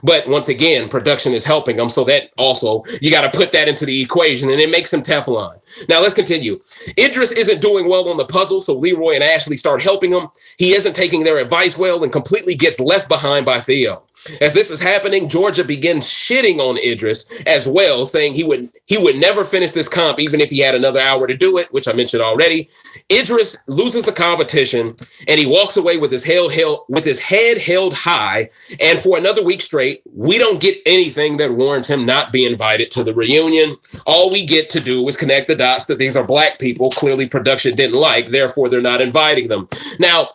But once again, production is helping them. So that also, you got to put that into the equation, and it makes him Teflon. Now let's continue. Idris isn't doing well on the puzzle, so Leroy and Ashley start helping him. He isn't taking their advice well and completely gets left behind by Theo. As this is happening, Georgia begins shitting on Idris as well, saying he would never finish this comp even if he had another hour to do it, which I mentioned already. Idris loses the competition and he walks away with his head held high. And for another week straight, we don't get anything that warrants him not being invited to the reunion. All we get to do is connect the dots that these are black people clearly production didn't like, therefore they're not inviting them. Now,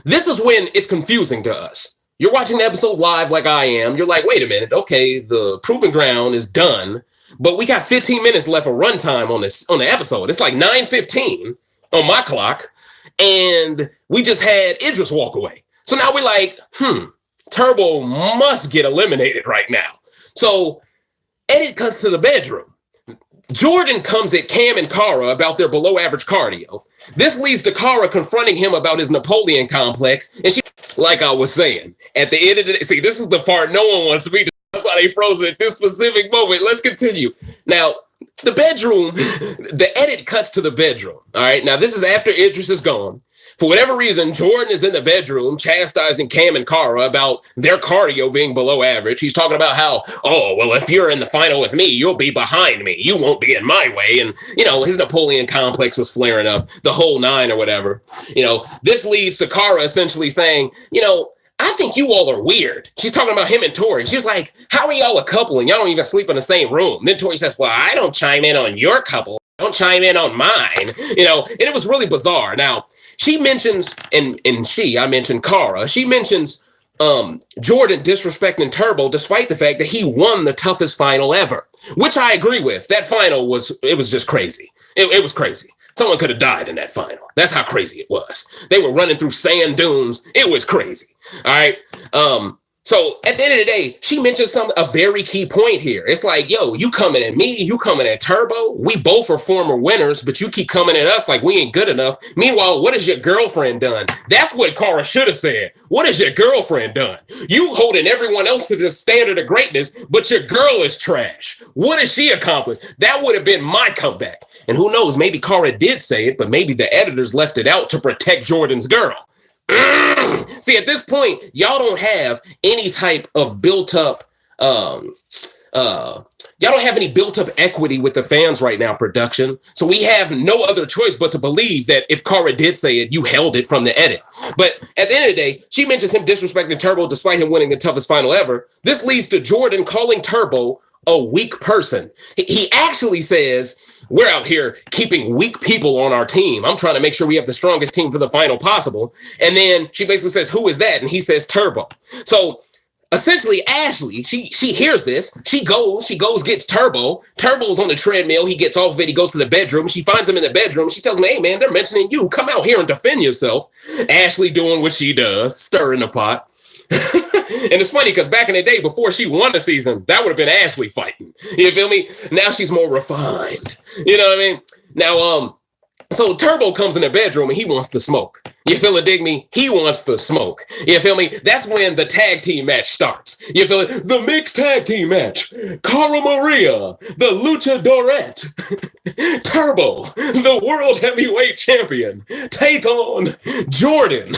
this is when it's confusing to us. You're watching the episode live like I am. You're like, wait a minute. Okay, the proving ground is done, but we got 15 minutes left of runtime on the episode. It's like 9:15 on my clock, and we just had Idris walk away. So now we're like, Turbo must get eliminated right now. So edit cuts to the bedroom. Jordan comes at Cam and Kara about their below average cardio. This leads to Kara confronting him about his Napoleon complex, and like I was saying, at the end of the day, see, this is the part no one wants me to. That's why they frozen at this specific moment. Let's continue. Now, the bedroom, the edit cuts to the bedroom. All right. Now, this is after Idris is gone. For whatever reason, Jordan is in the bedroom chastising Cam and Cara about their cardio being below average. He's talking about how, oh, well, if you're in the final with me, you'll be behind me. You won't be in my way. And, you know, his Napoleon complex was flaring up, the whole nine or whatever. You know, this leads to Cara essentially saying, you know, I think you all are weird. She's talking about him and Tori. She's like, how are y'all a couple and y'all don't even sleep in the same room? Then Tori says, well, I don't chime in on your couple. Don't chime in on mine, you know, and it was really bizarre. Now, she mentions, I mentioned Cara, she mentions Jordan disrespecting Turbo despite the fact that he won the toughest final ever, which I agree with. That final was just crazy. It was crazy. Someone could have died in that final. That's how crazy it was. They were running through sand dunes. It was crazy. All right. So at the end of the day, she mentions a very key point here. It's like, yo, you coming at me, you coming at Turbo. We both are former winners, but you keep coming at us like we ain't good enough. Meanwhile, what has your girlfriend done? That's what Cara should have said. What has your girlfriend done? You holding everyone else to the standard of greatness, but your girl is trash. What has she accomplished? That would have been my comeback. And who knows, maybe Cara did say it, but maybe the editors left it out to protect Jordan's girl. See, at this point, y'all don't have any type of built-up, y'all don't have any built-up equity with the fans right now, production. So we have no other choice but to believe that if Cara did say it, you held it from the edit. But at the end of the day, she mentions him disrespecting Turbo despite him winning the toughest final ever. This leads to Jordan calling Turbo a weak person. He actually says, we're out here keeping weak people on our team. I'm trying to make sure we have the strongest team for the final possible. And then she basically says, who is that? And he says Turbo. So essentially, Ashley, she hears this. She goes, gets Turbo. Turbo's on the treadmill. He gets off of it. He goes to the bedroom. She finds him in the bedroom. She tells him, hey, man, they're mentioning you. Come out here and defend yourself. Ashley doing what she does, stirring the pot. And it's funny because back in the day, before she won the season, that would have been Ashley fighting. You feel me? Now she's more refined. You know what I mean? Now, so Turbo comes in the bedroom and he wants to smoke. You feel it, dig me? He wants to smoke. You feel me? That's when the tag team match starts. You feel it? The mixed tag team match. Cara Maria, the luchadorette. Turbo, the world heavyweight champion. Take on Jordan,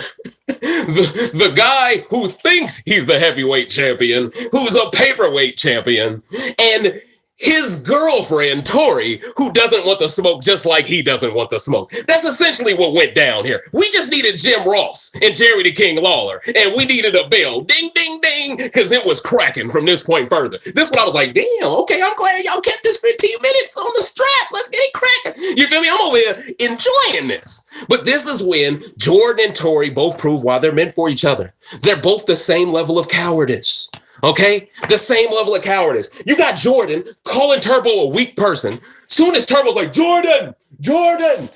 the guy who thinks he's the heavyweight champion, who's a paperweight champion, and his girlfriend, Tori, who doesn't want the smoke just like he doesn't want the smoke. That's essentially what went down here. We just needed Jim Ross and Jerry the King Lawler, and we needed a bell. Ding, ding, ding, because it was cracking from this point further. This one I was like, damn, okay, I'm glad y'all kept this 15 minutes on the strap. Let's get it cracking. You feel me? I'm over here enjoying this. But this is when Jordan and Tori both prove why they're meant for each other. They're both the same level of cowardice. Okay, the same level of cowardice. You got Jordan calling Turbo a weak person. Soon as Turbo's like, Jordan,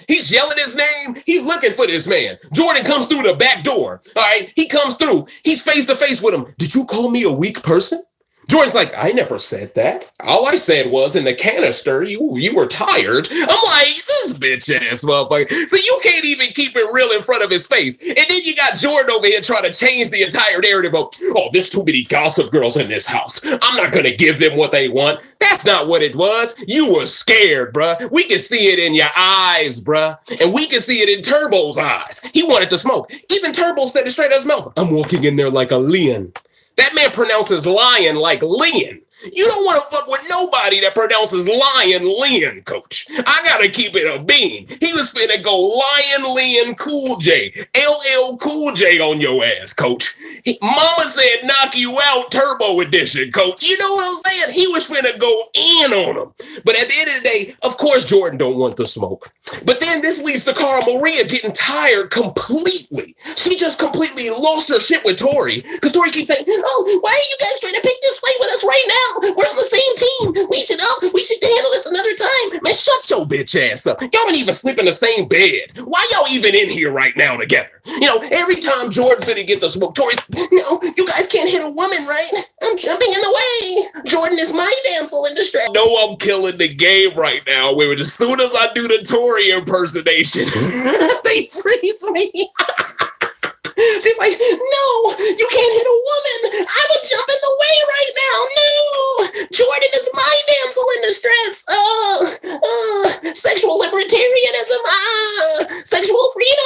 he's yelling his name. He's looking for this man. Jordan comes through the back door. All right, he comes through. He's face to face with him. Did you call me a weak person? Jordan's like, I never said that. All I said was in the canister, you were tired. I'm like, this bitch ass motherfucker. So you can't even keep it real in front of his face. And then you got Jordan over here trying to change the entire narrative of, oh, there's too many gossip girls in this house. I'm not going to give them what they want. That's not what it was. You were scared, bruh. We can see it in your eyes, bruh. And we can see it in Turbo's eyes. He wanted to smoke. Even Turbo said it straight out his mouth. I'm walking in there like a lion. That man pronounces lion like lion. You don't want to fuck with nobody that pronounces lion, coach. I gotta keep it a bean. He was finna go lion, Cool J, LL Cool J on your ass, coach. Mama said knock you out, Turbo edition, coach. You know what I'm saying? He was finna go in on him. But at the end of the day, of course, Jordan don't want the smoke. But then this leads to Cara Maria getting tired completely. She just completely lost her shit with Tori. Because Tori keeps saying, oh, why are you guys trying to pick this fight with us right now? We're on the same team. We should handle this another time. Man, shut your bitch ass up. Y'all don't even sleep in the same bed. Why y'all even in here right now together? You know, every time Jordan finna get the smoke, Tori's, no, you guys can't hit a woman, right? I'm jumping in the way. Jordan is my damsel in distress. No, I'm killing the game right now. Where as soon as I do the Tori impersonation, they freeze me. She's like, no, authoritarianism, sexual freedom.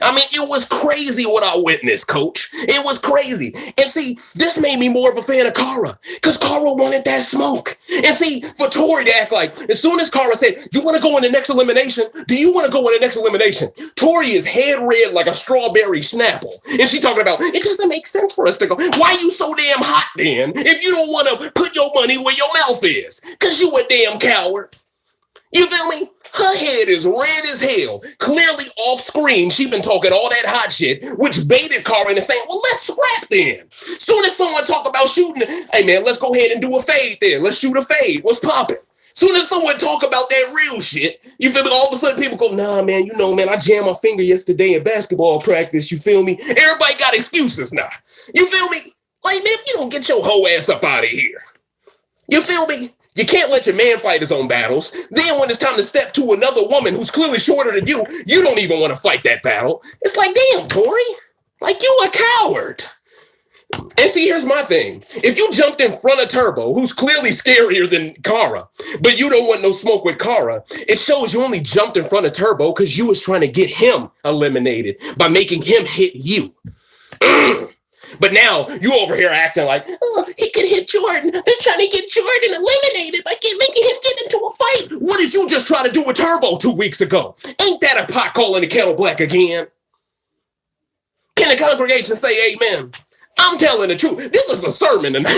I mean, it was crazy what I witnessed, coach. It was crazy. And see, this made me more of a fan of Cara because Cara wanted that smoke. And see, for Tori to act like, as soon as Cara said, you want to go in the next elimination? Do you want to go in the next elimination? Tori is head red like a strawberry Snapple. And she talking about, it doesn't make sense for us to go. Why you so damn hot then if you don't want to put your money where your mouth is? Because you a damn coward. You feel me? Her head is red as hell. Clearly off screen, she been talking all that hot shit, which baited Cara into saying, well, let's scrap then. Soon as someone talk about shooting, hey man, let's go ahead and do a fade then. Let's shoot a fade. What's popping? Soon as someone talk about that real shit, you feel me? All of a sudden people go, nah, man, you know, man, I jammed my finger yesterday in basketball practice. You feel me? Everybody got excuses now. You feel me? Like, man, if you don't get your hoe ass up out of here. You feel me? You can't let your man fight his own battles. Then when it's time to step to another woman who's clearly shorter than you don't even want to fight that battle. It's like, damn, Tori, like you a coward. And see, here's my thing. If you jumped in front of Turbo, who's clearly scarier than Cara, but you don't want no smoke with Cara, it shows you only jumped in front of Turbo because you was trying to get him eliminated by making him hit you. But now you over here acting like, oh, he could hit Jordan. They're trying to get Jordan eliminated by making him get into a fight. What did you just try to do with Turbo 2 weeks ago? Ain't that a pot calling the kettle black again? Can the congregation say amen? I'm telling the truth. This is a sermon tonight.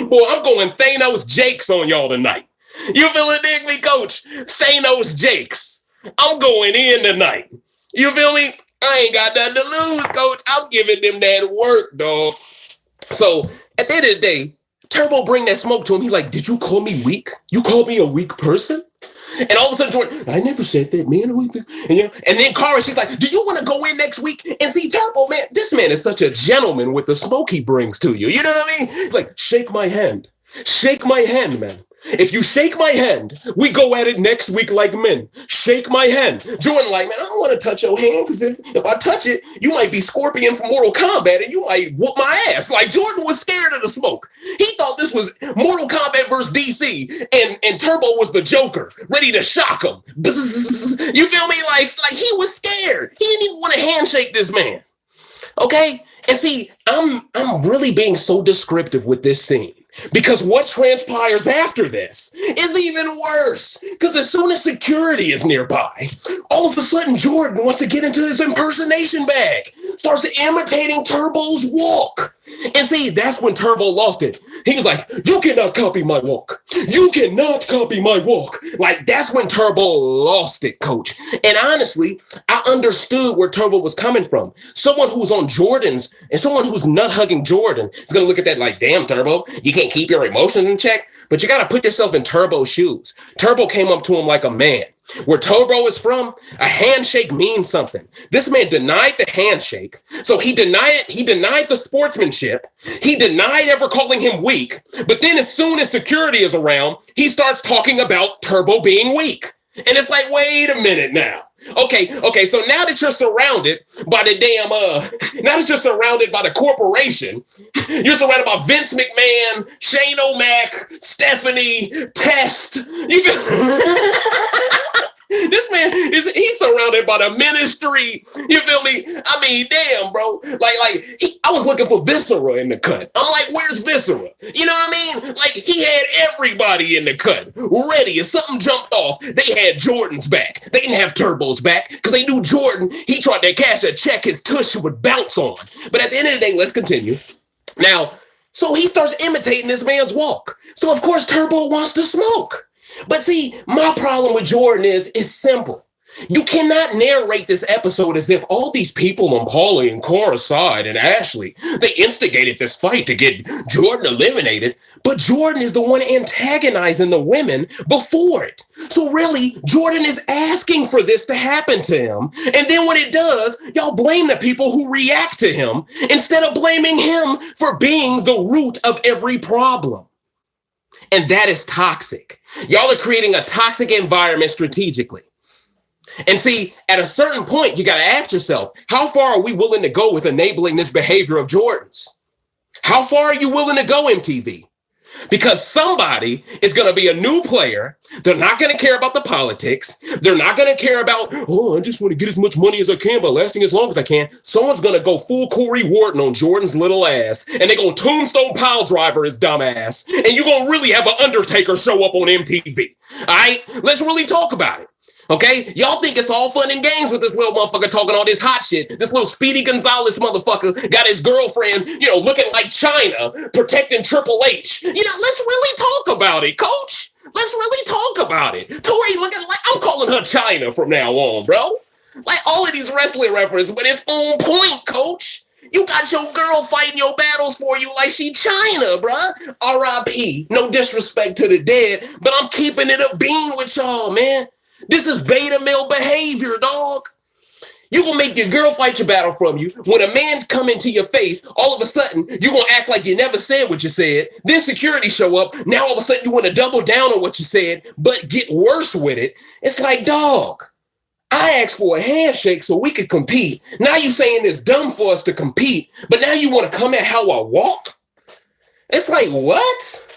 Boy, I'm going Thanos Jakes on y'all tonight. You feel it, dig me, coach? Thanos Jakes. I'm going in tonight. You feel me? I ain't got nothing to lose, coach. I'm giving them that work, dog. So at the end of the day, Turbo bring that smoke to him. He's like, did you call me weak? You called me a weak person? And all of a sudden, Jordan, I never said that, man. And then Cara, she's like, do you want to go in next week and see Turbo, man? This man is such a gentleman with the smoke he brings to you. You know what I mean? He's like, shake my hand. Shake my hand, man. If you shake my hand, we go at it next week like men. Shake my hand. Jordan like, man, I don't want to touch your hand because if I touch it, you might be Scorpion from Mortal Kombat and you might whoop my ass. Like Jordan was scared of the smoke. He thought this was Mortal Kombat versus DC and Turbo was the Joker, ready to shock him. You feel me? Like he was scared. He didn't even want to handshake this man. Okay? And see, I'm really being so descriptive with this scene. Because what transpires after this is even worse. Because as soon as security is nearby, all of a sudden Jordan wants to get into his impersonation bag, starts imitating Turbo's walk. And see, that's when Turbo lost it. He was like, you cannot copy my walk. You cannot copy my walk. Like, that's when Turbo lost it, coach. And honestly, I understood where Turbo was coming from. Someone who's on Jordan's and someone who's nut hugging Jordan is going to look at that like, damn, Turbo, you can't keep your emotions in check. But you got to put yourself in Turbo's shoes. Turbo came up to him like a man. Where Turbo is from, a handshake means something. This man denied the handshake. So he denied the sportsmanship. He denied ever calling him weak. But then as soon as security is around, he starts talking about Turbo being weak. And it's like, wait a minute now. Okay, so now that you're surrounded by the now that you're surrounded by the corporation, you're surrounded by Vince McMahon, Shane O'Mac, Stephanie, Test. You feel this man he's surrounded by the ministry. You feel me? I mean, damn, bro. I was looking for Viscera in the cut. I'm like, where's Viscera? You know what I mean? Like, he had everybody in the cut ready. If something jumped off, they had Jordan's back. They didn't have Turbo's back because they knew Jordan, he tried to cash a check his tush would bounce on. But at the end of the day, let's continue. Now, so he starts imitating this man's walk. So, of course, Turbo wants to smoke. But see, my problem with Jordan is simple. You cannot narrate this episode as if all these people on Paulie and Cora's side and Ashley, they instigated this fight to get Jordan eliminated, but Jordan is the one antagonizing the women before it. So really, Jordan is asking for this to happen to him. And then when it does, y'all blame the people who react to him instead of blaming him for being the root of every problem. And that is toxic. Y'all are creating a toxic environment strategically. And see, at a certain point, you got to ask yourself, how far are we willing to go with enabling this behavior of Jordan's? How far are you willing to go, MTV? Because somebody is going to be a new player. They're not going to care about the politics. They're not going to care about, oh, I just want to get as much money as I can by lasting as long as I can. Someone's going to go full Corey Wharton on Jordan's little ass, and they're going to tombstone pile driver his dumb ass, and you're going to really have an Undertaker show up on MTV. All right? Let's really talk about it. Okay, y'all think it's all fun and games with this little motherfucker talking all this hot shit. This little Speedy Gonzalez motherfucker got his girlfriend, looking like China, protecting Triple H. Let's really talk about it, coach. Let's really talk about it. Tori looking like, I'm calling her China from now on, bro. Like all of these wrestling references, but it's on point, coach. You got your girl fighting your battles for you like she China, bruh. R.I.P. No disrespect to the dead, but I'm keeping it a bean with y'all, man. This is beta male behavior, dog. You gonna make your girl fight your battle from you. When a man come into your face, all of a sudden, you gonna act like you never said what you said. Then security show up. Now all of a sudden, you want to double down on what you said, but get worse with it. It's like, dog, I asked for a handshake so we could compete. Now you saying it's dumb for us to compete, but now you want to come at how I walk? It's like, what?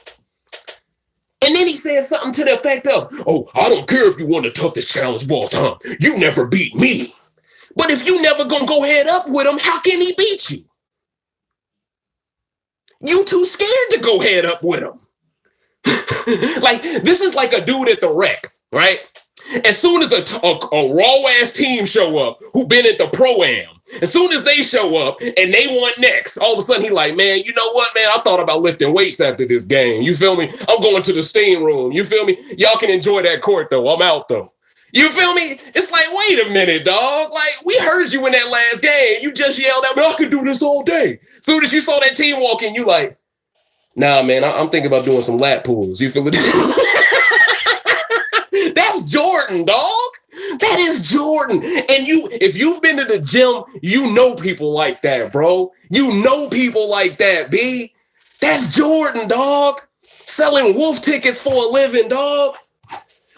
And then he said something to the effect of, oh, I don't care if you won the toughest challenge of all time. You never beat me. But if you never gonna go head up with him, how can he beat you? You too scared to go head up with him. Like, this is like a dude at the rec, right? As soon as a raw-ass team show up who been at the Pro-Am, as soon as they show up and they want next, all of a sudden he like, man, you know what, man? I thought about lifting weights after this game. You feel me? I'm going to the steam room. You feel me? Y'all can enjoy that court, though. I'm out, though. You feel me? It's like, wait a minute, dog. Like, we heard you in that last game. You just yelled at me, I could do this all day. As soon as you saw that team walk in, you like, nah, man, I'm thinking about doing some lat pulls. You feel it? That's Jordan, dog. That is Jordan. And if you've been to the gym, you know people like that, bro. You know people like that, B. That's Jordan, dog. Selling wolf tickets for a living, dog.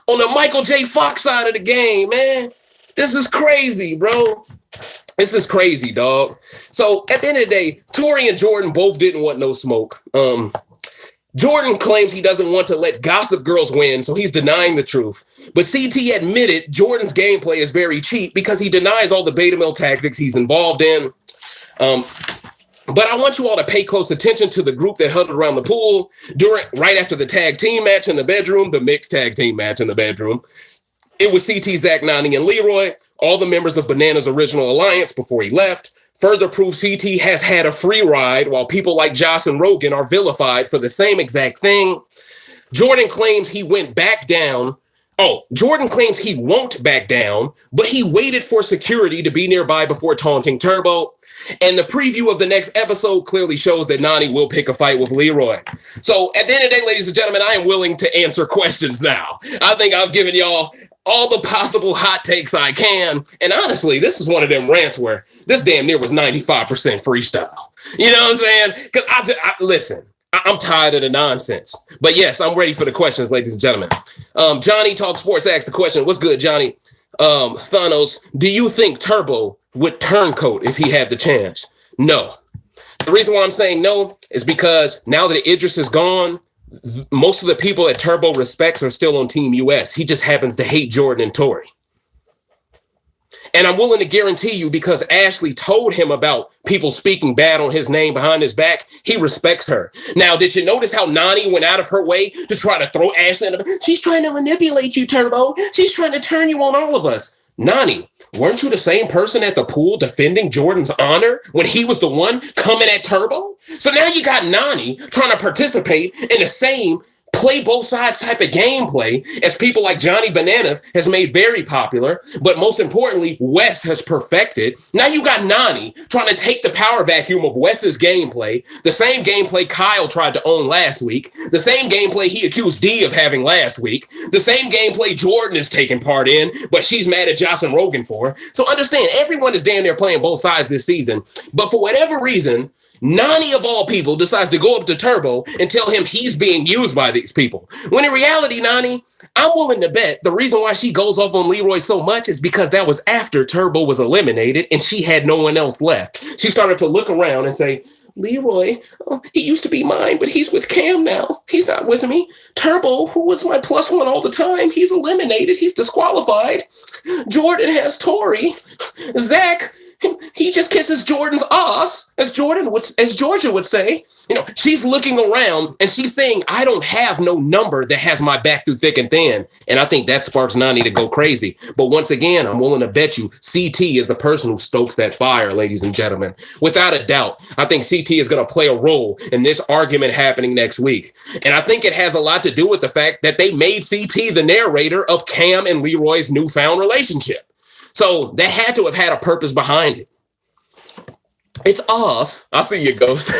On the Michael J. Fox side of the game, man. This is crazy, bro. This is crazy, dog. So at the end of the day, Tori and Jordan both didn't want no smoke. Jordan claims he doesn't want to let gossip girls win, so he's denying the truth. But CT admitted Jordan's gameplay is very cheap because he denies all the beta male tactics he's involved in. But I want you all to pay close attention to the group that huddled around the pool right after the tag team match in the bedroom, the mixed tag team match in the bedroom. It was CT, Zach, Nani, and Leroy, all the members of Banana's original alliance before he left. Further proof CT has had a free ride while people like Josh and Rogan are vilified for the same exact thing. Jordan claims he went back down. Oh, Jordan claims he won't back down, but he waited for security to be nearby before taunting Turbo. And the preview of the next episode clearly shows that Nani will pick a fight with Leroy. So at the end of the day, ladies and gentlemen, I am willing to answer questions now. I think I've given y'all all the possible hot takes I can. And honestly, this is one of them rants where this damn near was 95% freestyle. You know what I'm saying? Because listen, I'm tired of the nonsense. But yes, I'm ready for the questions, ladies and gentlemen. Johnny Talk Sports asked the question. What's good, Johnny? Thanos, do you think Turbo would turncoat if he had the chance? No. The reason why I'm saying no is because now that Idris is gone, most of the people that Turbo respects are still on Team US. He just happens to hate Jordan and Tori. And I'm willing to guarantee you, because Ashley told him about people speaking bad on his name behind his back, he respects her. Now, did you notice how Nani went out of her way to try to throw Ashley in the... She's trying to manipulate you, Turbo. She's trying to turn you on all of us. Nani, weren't you the same person at the pool defending Jordan's honor when he was the one coming at Turbo? So now you got Nani trying to participate in the same play both sides type of gameplay as people like Johnny Bananas has made very popular, but most importantly, Wes has perfected. Now you got Nani trying to take the power vacuum of Wes's gameplay, the same gameplay Kyle tried to own last week, the same gameplay he accused D of having last week, the same gameplay Jordan is taking part in, but she's mad at Josh and Rogan for. So understand, everyone is damn near playing both sides this season, but for whatever reason, Nani, of all people, decides to go up to Turbo and tell him he's being used by these people. When in reality, Nani, I'm willing to bet the reason why she goes off on Leroy so much is because that was after Turbo was eliminated and she had no one else left. She started to look around and say, Leroy, he used to be mine, but he's with Cam now. He's not with me. Turbo, who was my plus one all the time, he's eliminated. He's disqualified. Jordan has Tori. Zach, he just kisses Jordan's ass, as Georgia would say. She's looking around and she's saying, I don't have no number that has my back through thick and thin. And I think that sparks Nani to go crazy. But once again, I'm willing to bet you CT is the person who stokes that fire, ladies and gentlemen. Without a doubt, I think CT is going to play a role in this argument happening next week. And I think it has a lot to do with the fact that they made CT the narrator of Cam and Leroy's newfound relationship. So that had to have had a purpose behind it. It's us. I see you, Ghost.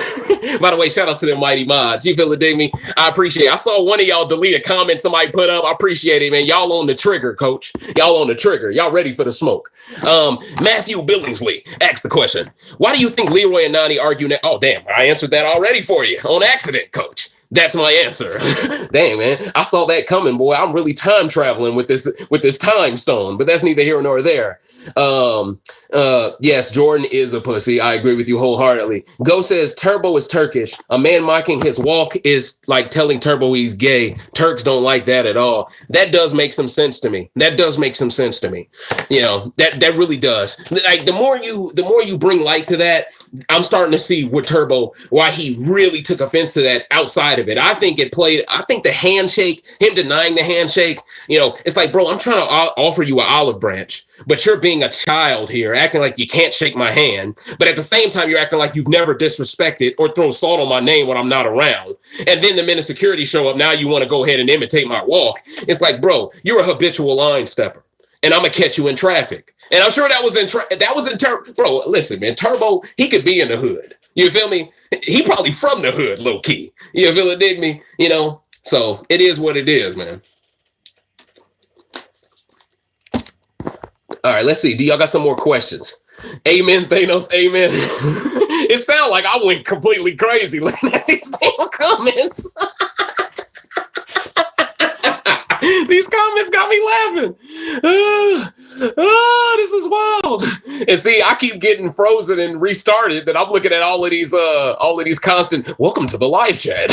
By the way, shout outs to them mighty mods. You feel it, dig me? I appreciate it. I saw one of y'all delete a comment somebody put up. I appreciate it, man. Y'all on the trigger, coach. Y'all on the trigger. Y'all ready for the smoke. Matthew Billingsley asked the question, why do you think Leroy and Nani argue now? Oh, damn. I answered that already for you on accident, coach. That's my answer. Dang, man. I saw that coming, boy. I'm really time traveling with this time stone, but that's neither here nor there. Yes, Jordan is a pussy. I agree with you wholeheartedly. Go says Turbo is Turkish. A man mocking his walk is like telling Turbo he's gay. Turks don't like that at all. That does make some sense to me. That really does. Like the more you bring light to that, I'm starting to see what Turbo, why he really took offense to that outside of it. I think the handshake, him denying the handshake, it's like, bro, I'm trying to offer you an olive branch, but you're being a child here, acting like you can't shake my hand. But at the same time, you're acting like you've never disrespected or thrown salt on my name when I'm not around. And then the minute security show up, now you want to go ahead and imitate my walk. It's like, bro, you're a habitual line stepper. And I'm gonna catch you in traffic. And I'm sure that was in Turbo. Bro, listen, man, Turbo, he could be in the hood. You feel me? He probably from the hood, low key. You feel it, dig me? So it is what it is, man. All right, let's see. Do y'all got some more questions? Amen, Thanos. Amen. It sounds like I went completely crazy looking at these damn comments. These comments got me laughing. This is wild. And see, I keep getting frozen and restarted, but I'm looking at all of these constant, welcome to the live chat.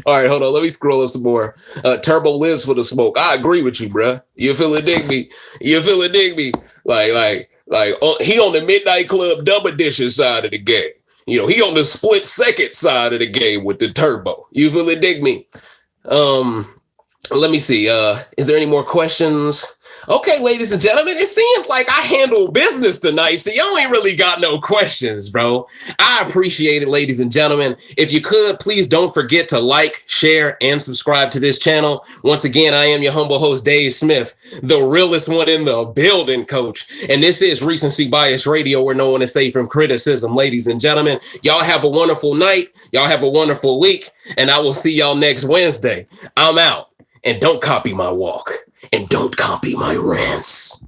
All right, hold on. Let me scroll up some more. Turbo lives for the smoke. I agree with you, bruh. You feel it, dig me? Like, he on the Midnight Club double edition side of the game. He on the split second side of the game with the Turbo. You feel it, dig me? Let me see. Is there any more questions? Okay, ladies and gentlemen, it seems like I handled business tonight, so y'all ain't really got no questions, bro. I appreciate it, ladies and gentlemen. If you could, please don't forget to like, share, and subscribe to this channel. Once again, I am your humble host, Dave Smith, the realest one in the building, coach. And this is Recency Bias Radio, where no one is safe from criticism, ladies and gentlemen. Y'all have a wonderful night. Y'all have a wonderful week, and I will see y'all next Wednesday. I'm out. And don't copy my walk. And don't copy my rants.